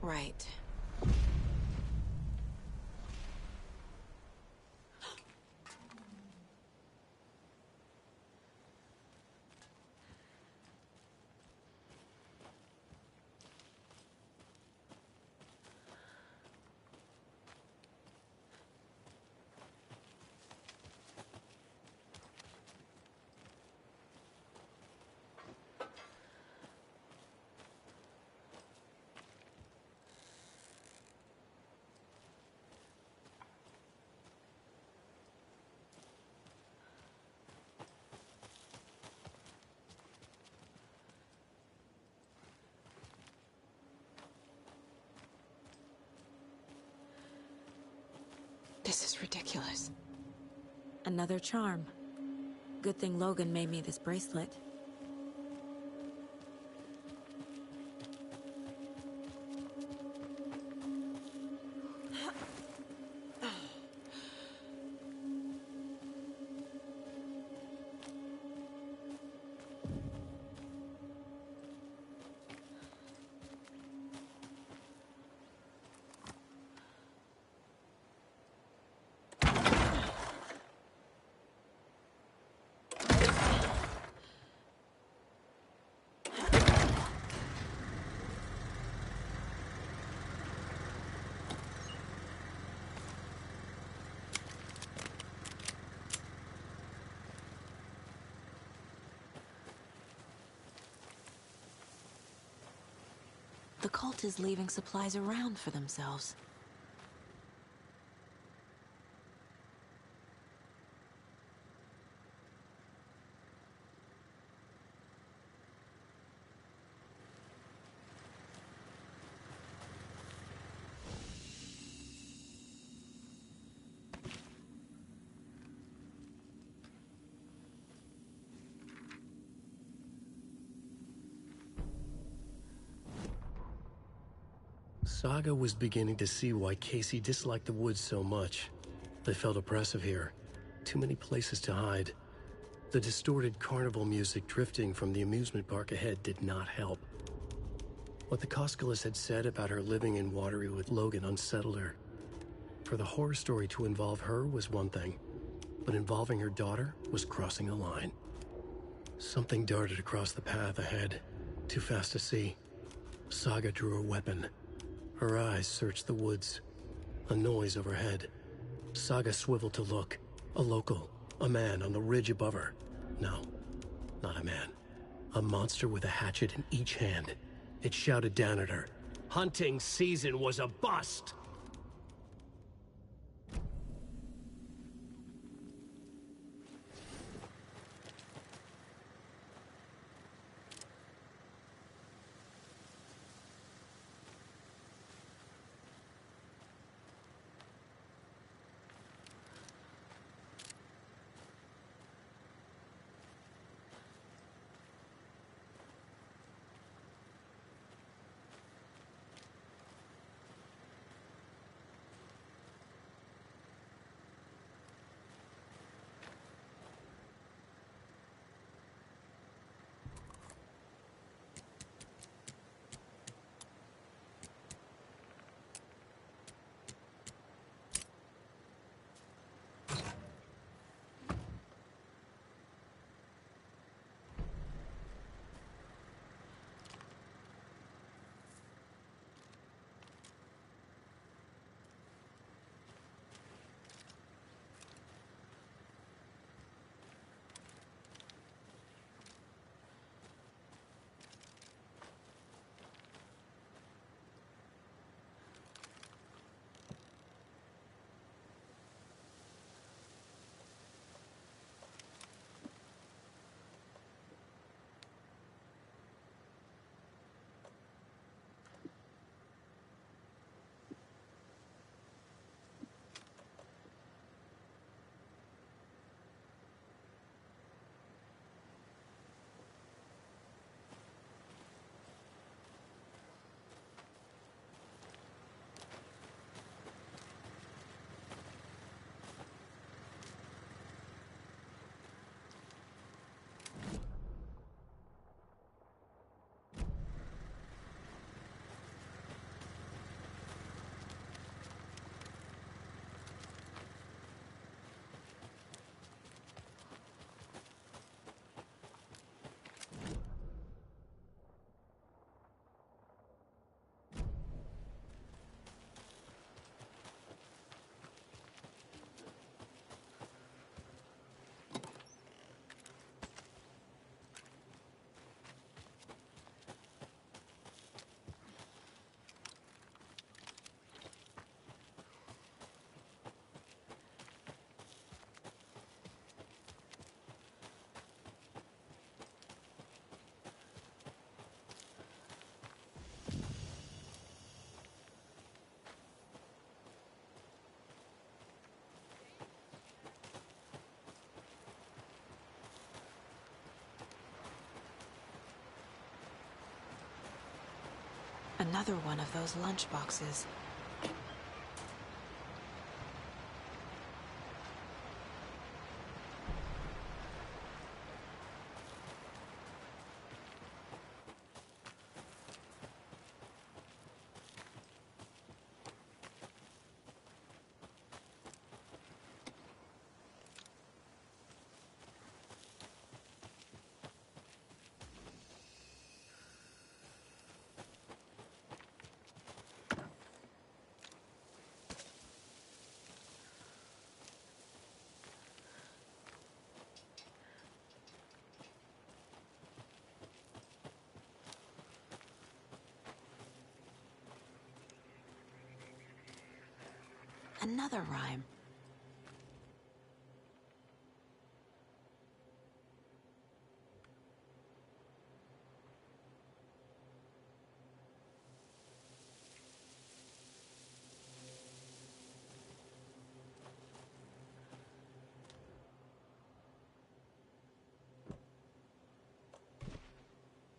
Right. This is ridiculous. Another charm. Good thing Logan made me this bracelet. The cult is leaving supplies around for themselves. Saga was beginning to see why Casey disliked the woods so much. They felt oppressive here. Too many places to hide. The distorted carnival music drifting from the amusement park ahead did not help. What the Koskalis had said about her living in Watery with Logan unsettled her. For the horror story to involve her was one thing, but involving her daughter was crossing a line. Something darted across the path ahead, too fast to see. Saga drew her weapon. Her eyes searched the woods. A noise overhead. Saga swiveled to look. A local. A man on the ridge above her. No, not a man. A monster with a hatchet in each hand. It shouted down at her. Hunting season was a bust! Another one of those lunch boxes. Another rhyme.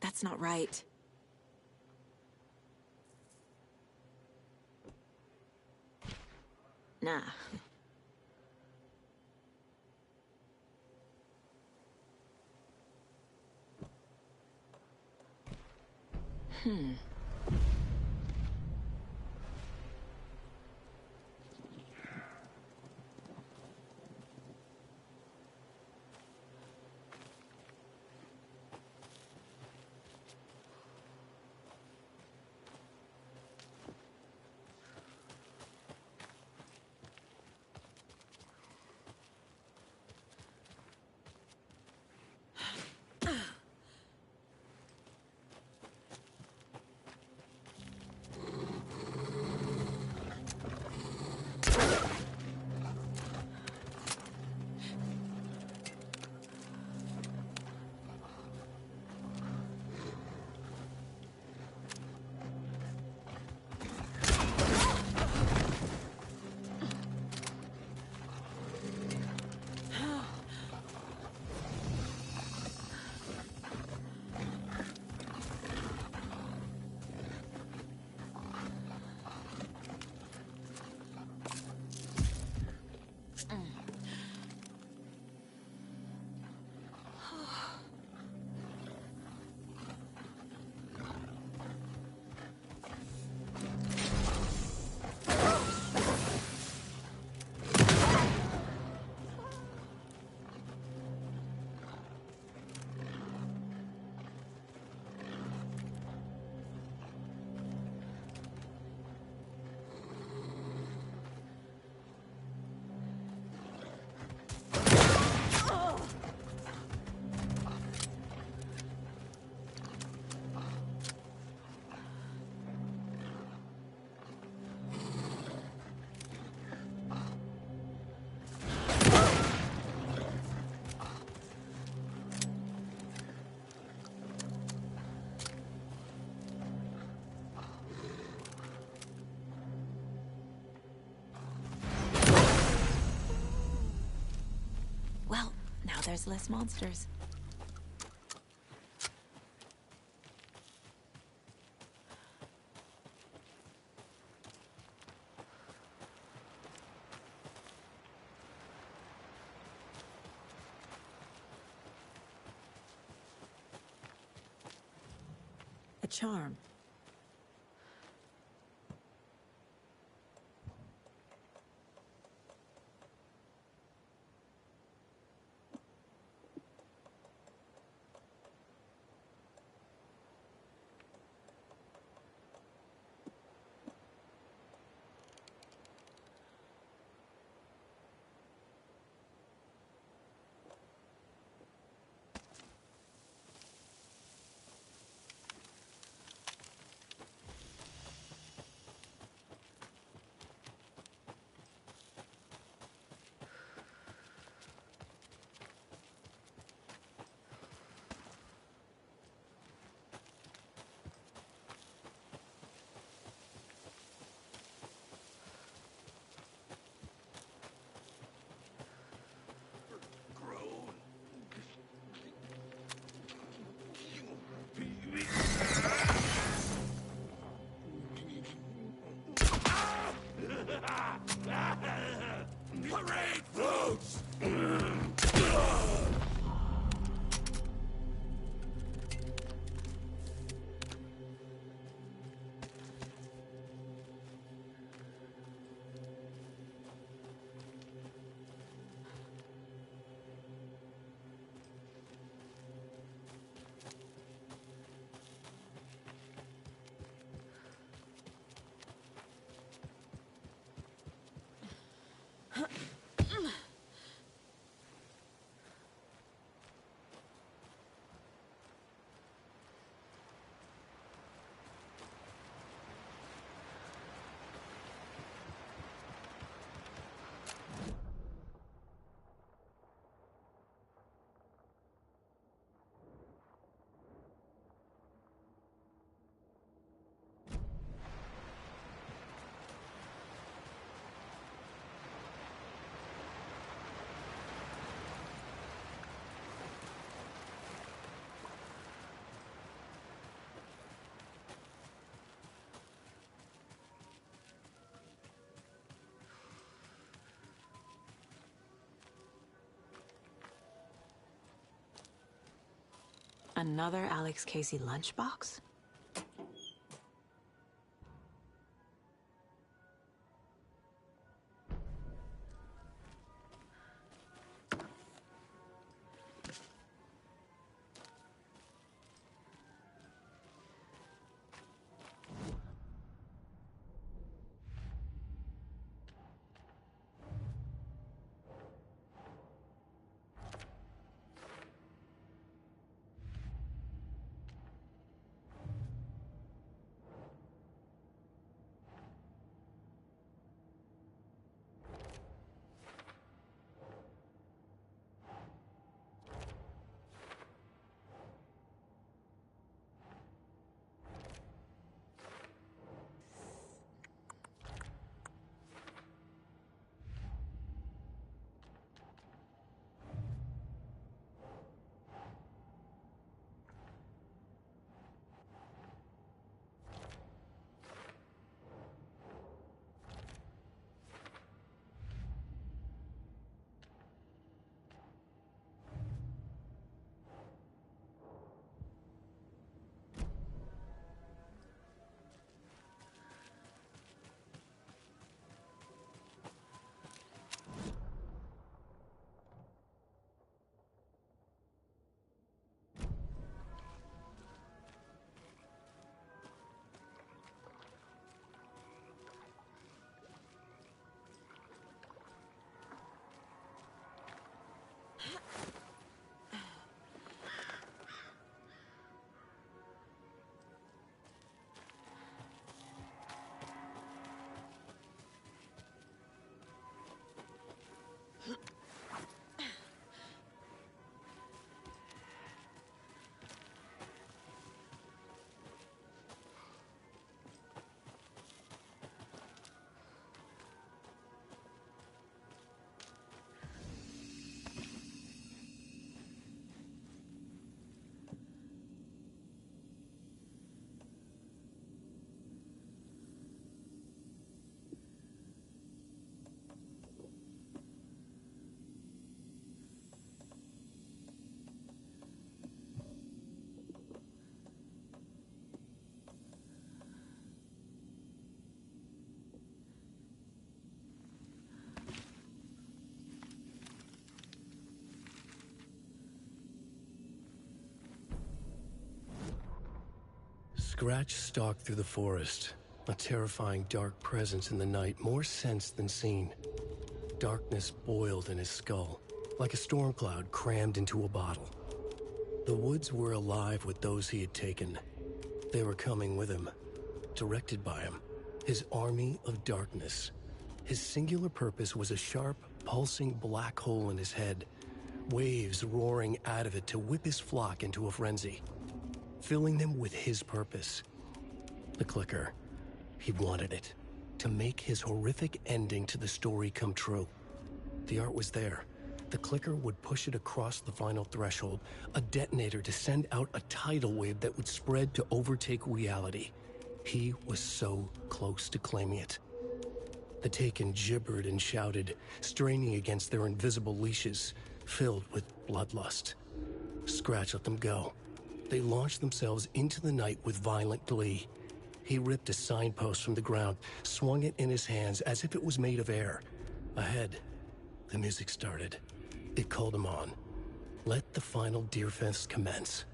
That's not right. Nah. Hmm. Well, now there's less monsters. A charm. Another Alex Casey lunchbox? Scratch stalked through the forest, a terrifying dark presence in the night, more sensed than seen. Darkness boiled in his skull, like a storm cloud crammed into a bottle. The woods were alive with those he had taken. They were coming with him, directed by him, his army of darkness. His singular purpose was a sharp, pulsing black hole in his head, waves roaring out of it to whip his flock into a frenzy, filling them with his purpose. The clicker. He wanted it, to make his horrific ending to the story come true. The art was there. The clicker would push it across the final threshold, a detonator to send out a tidal wave that would spread to overtake reality. He was so close to claiming it. The Taken gibbered and shouted, straining against their invisible leashes, filled with bloodlust. Scratch let them go. They launched themselves into the night with violent glee. He ripped a signpost from the ground, swung it in his hands as if it was made of air. Ahead, the music started. It called him on. Let the final Deerfest commence.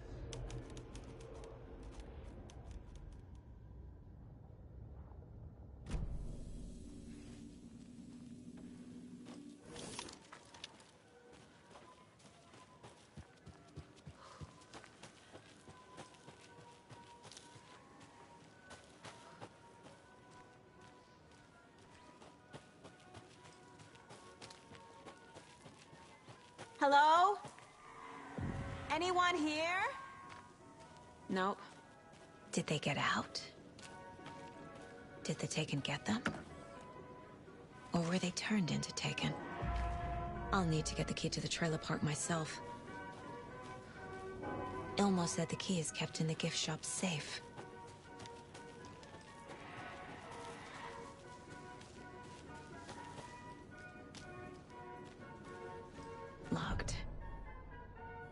Hello? Anyone here? Nope. Did they get out? Did the Taken get them? Or were they turned into Taken? I'll need to get the key to the trailer park myself. Ilmo said the key is kept in the gift shop safe. Locked.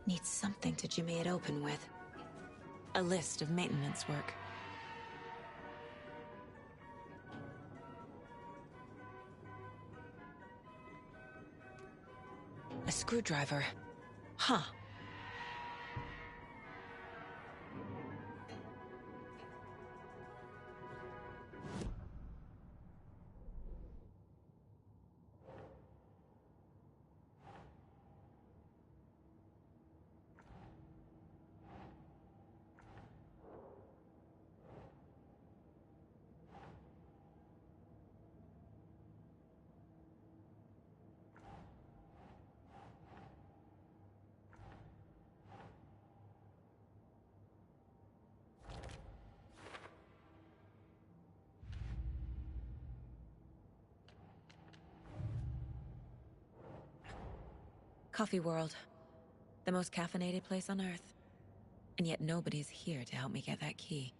Needs something to jimmy it open with. A list of maintenance work. A screwdriver. Huh. Coffee World. The most caffeinated place on Earth. And yet nobody's here to help me get that key.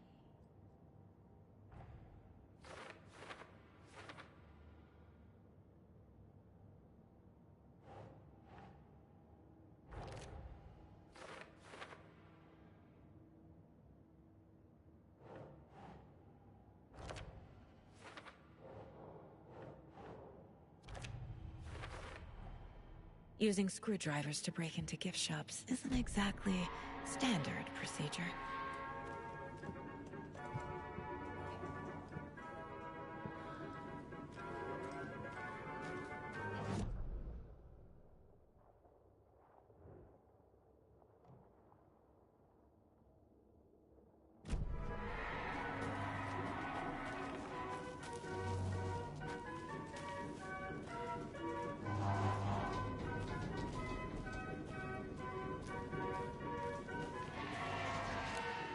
Using screwdrivers to break into gift shops isn't exactly standard procedure.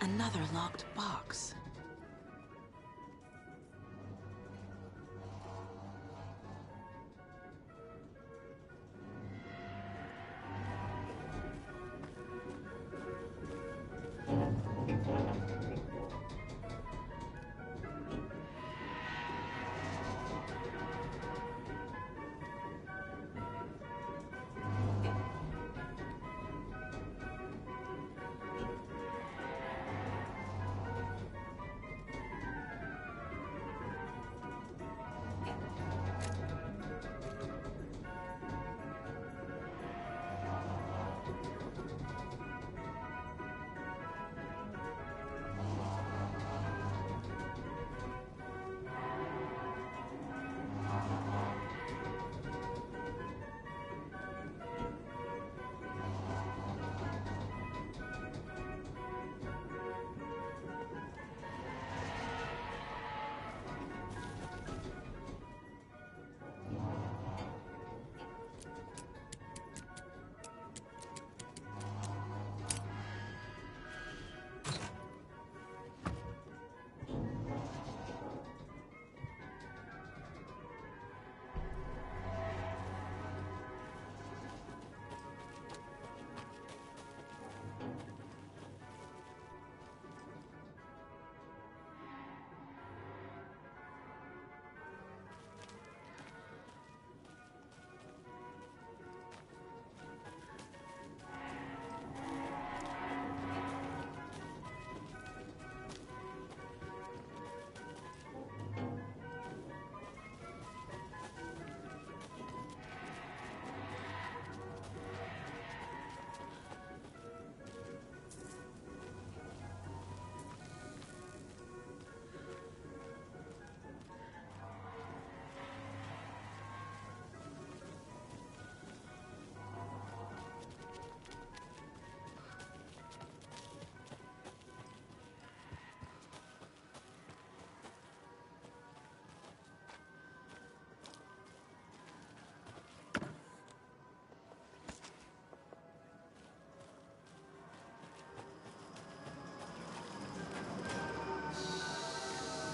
Another locked box.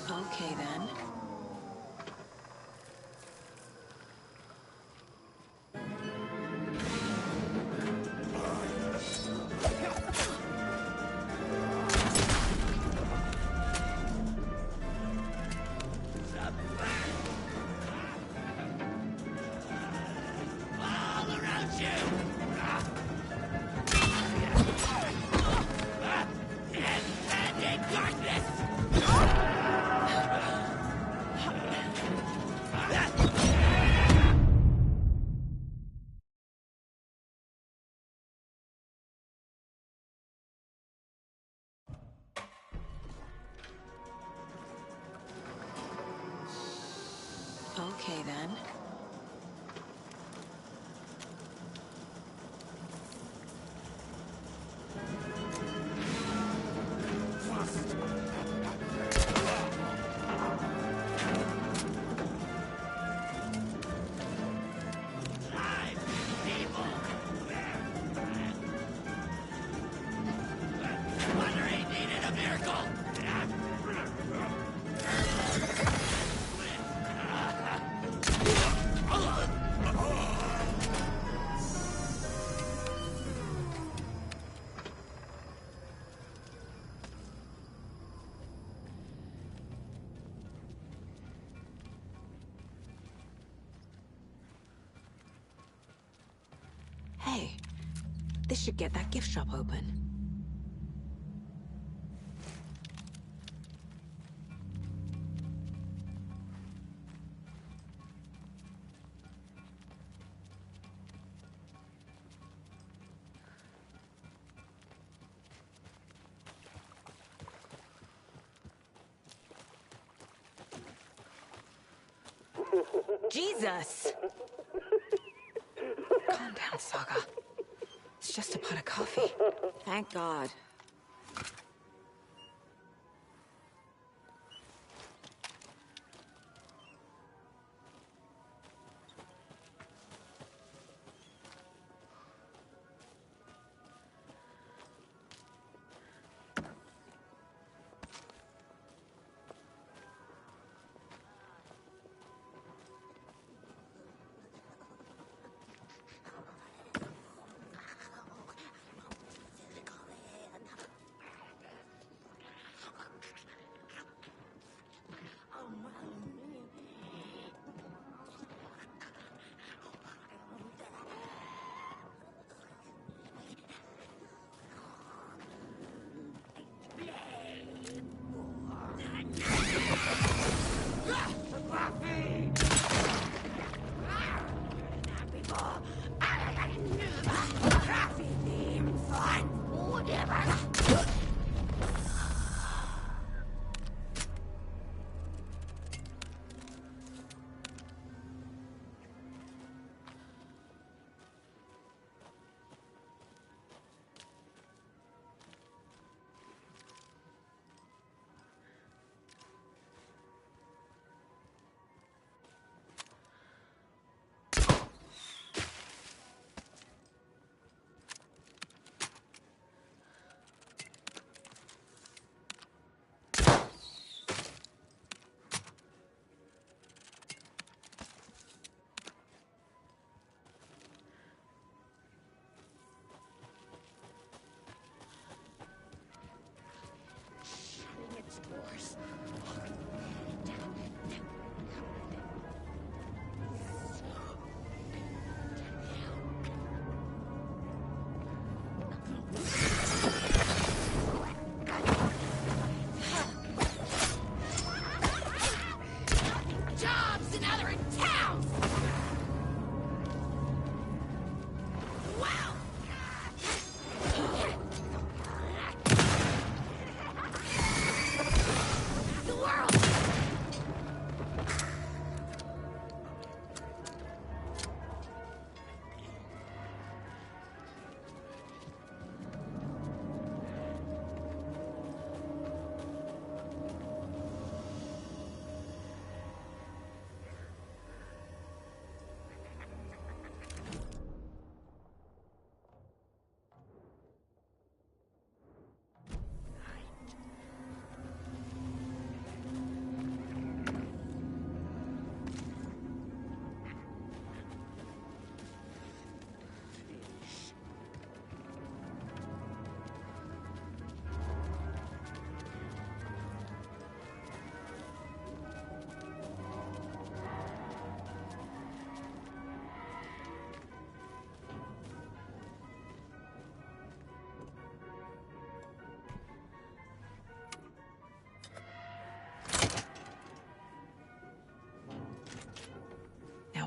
Okay, then. All around you! then. Hey, this should get that gift shop open. Jesus! Calm down, Saga. It's just a pot of coffee. Thank God.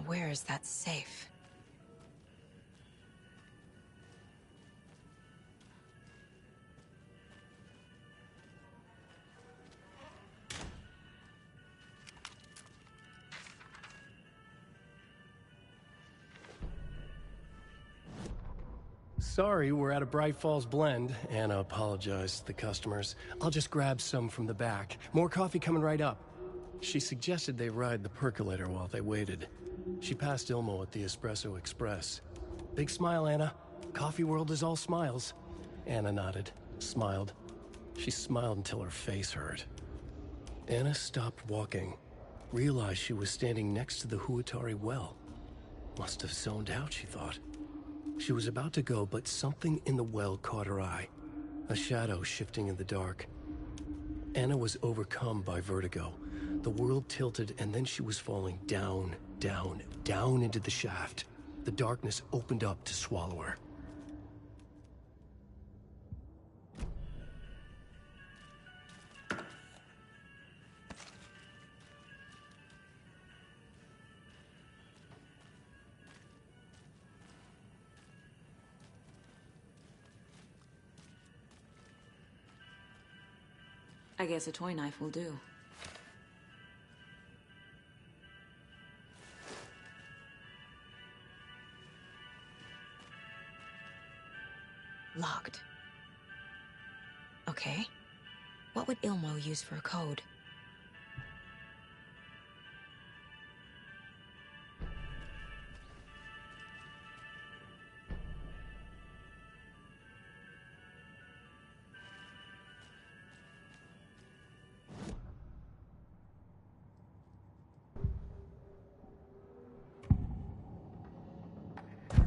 Where is that safe? Sorry, we're at a Bright Falls blend. Anna apologized to the customers. I'll just grab some from the back. More coffee coming right up. She suggested they ride the percolator while they waited. She passed Ilmo at the Espresso Express. Big smile, Anna. Coffee world is all smiles. Anna nodded, smiled. She smiled until her face hurt. Anna stopped walking, realized she was standing next to the Huatari well. Must have zoned out, she thought. She was about to go, but something in the well caught her eye. A shadow shifting in the dark. Anna was overcome by vertigo. The world tilted, and then she was falling down, down, down into the shaft. The darkness opened up to swallow her. I guess a toy knife will do. Locked. Okay. What would Ilmo use for a code?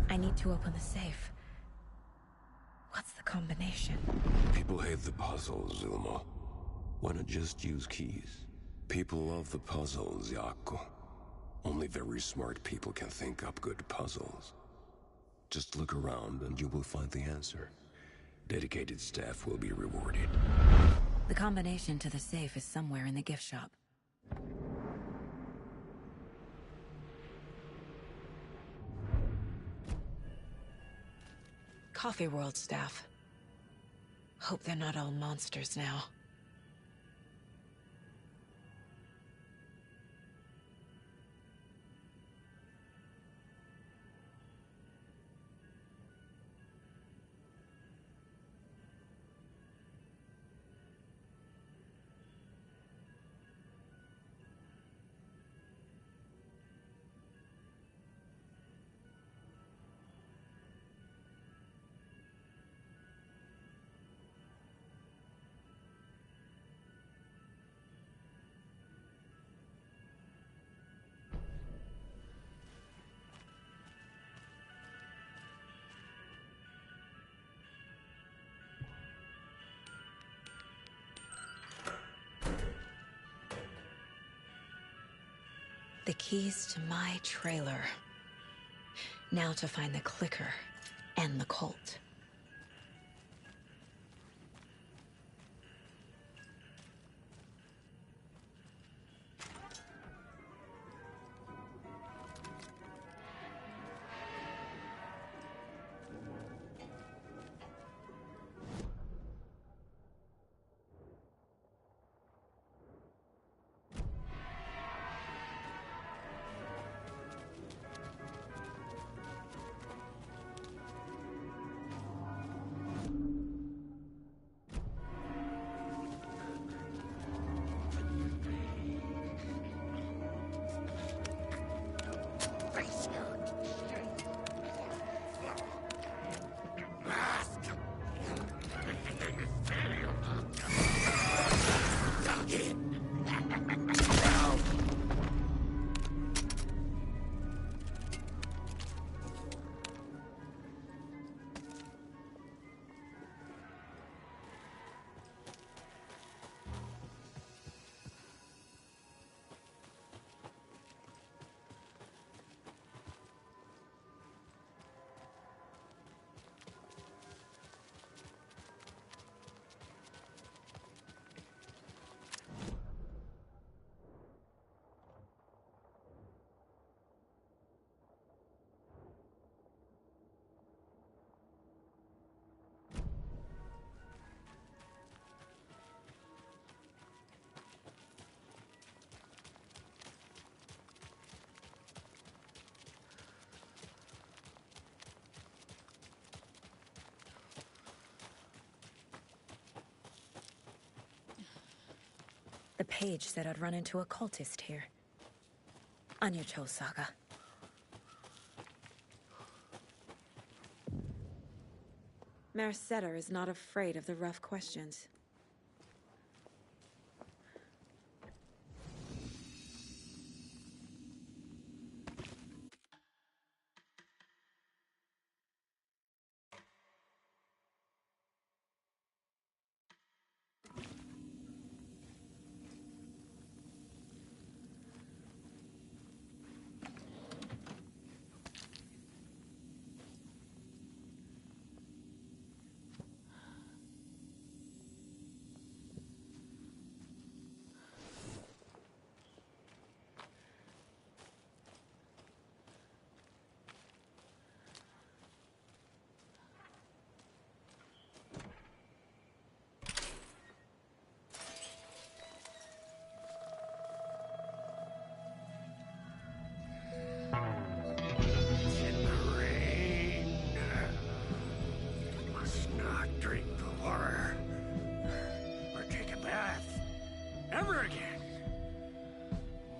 I need to open the safe. What's the combination? People hate the puzzles, Ilmo. Why not just use keys? People love the puzzles, Yaku. Only very smart people can think up good puzzles. Just look around and you will find the answer. Dedicated staff will be rewarded. The combination to the safe is somewhere in the gift shop. Coffee World staff. Hope they're not all monsters now. The keys to my trailer. Now to find the clicker and the Colt. The page said I'd run into a cultist here. On your Cho saga. Mayor Setter is not afraid of the rough questions.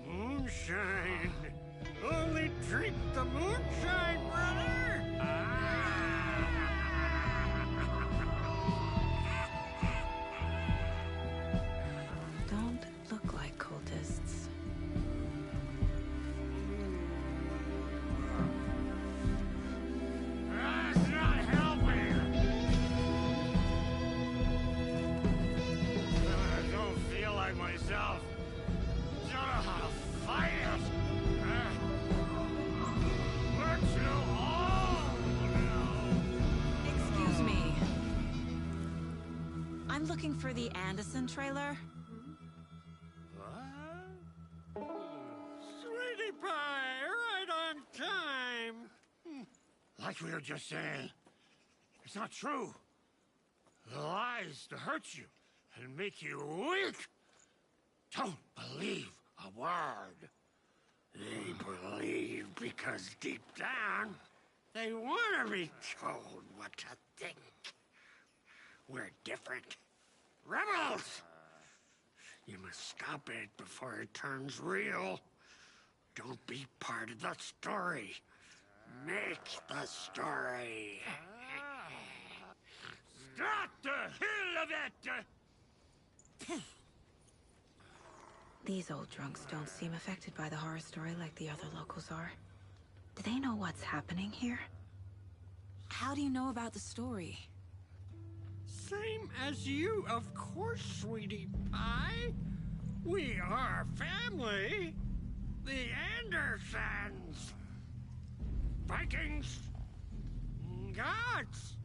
Moonshine. Only drink the moonshine, brother. Don't look like cultists. That's not helping. I don't feel like myself. Don't know how to fight it. We're too old now. Excuse me. I'm looking for the Anderson trailer. What? Sweetie pie, right on time. Like we were just saying, it's not true. The lies to hurt you and make you weak. Don't believe a word. They believe because deep down, they want to be told what to think. We're different. Rebels! You must stop it before it turns real. Don't be part of the story. Make the story. Stop the hell of it! These old drunks don't seem affected by the horror story like the other locals are. Do they know what's happening here? How do you know about the story? Same as you, of course, sweetie pie. We are family. The Andersons. Vikings. Gods.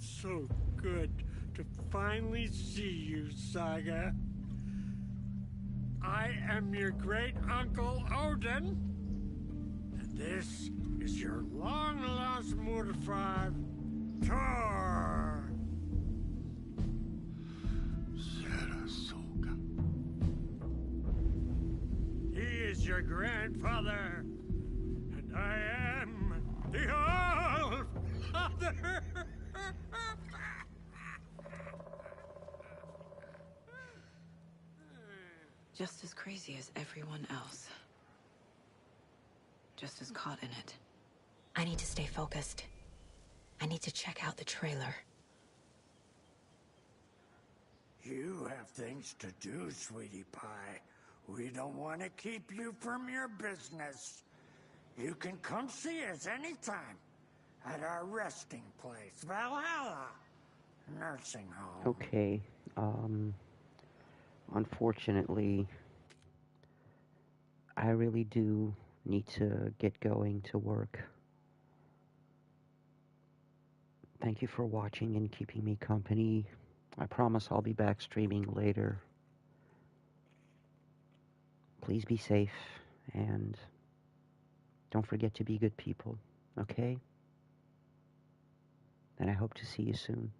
So good to finally see you, Saga. I am your great uncle Odin. And this is your long-lost Murfrag, Thor. Sarasota. He is your grandfather, and I am the All-Father. Just as crazy as everyone else. Just as caught in it. I need to stay focused. I need to check out the trailer. You have things to do, sweetie pie. We don't want to keep you from your business. You can come see us anytime at our resting place, Valhalla Nursing Home. Okay, unfortunately, I really do need to get going to work. Thank you for watching and keeping me company. I promise I'll be back streaming later. Please be safe, and don't forget to be good people, okay? And I hope to see you soon.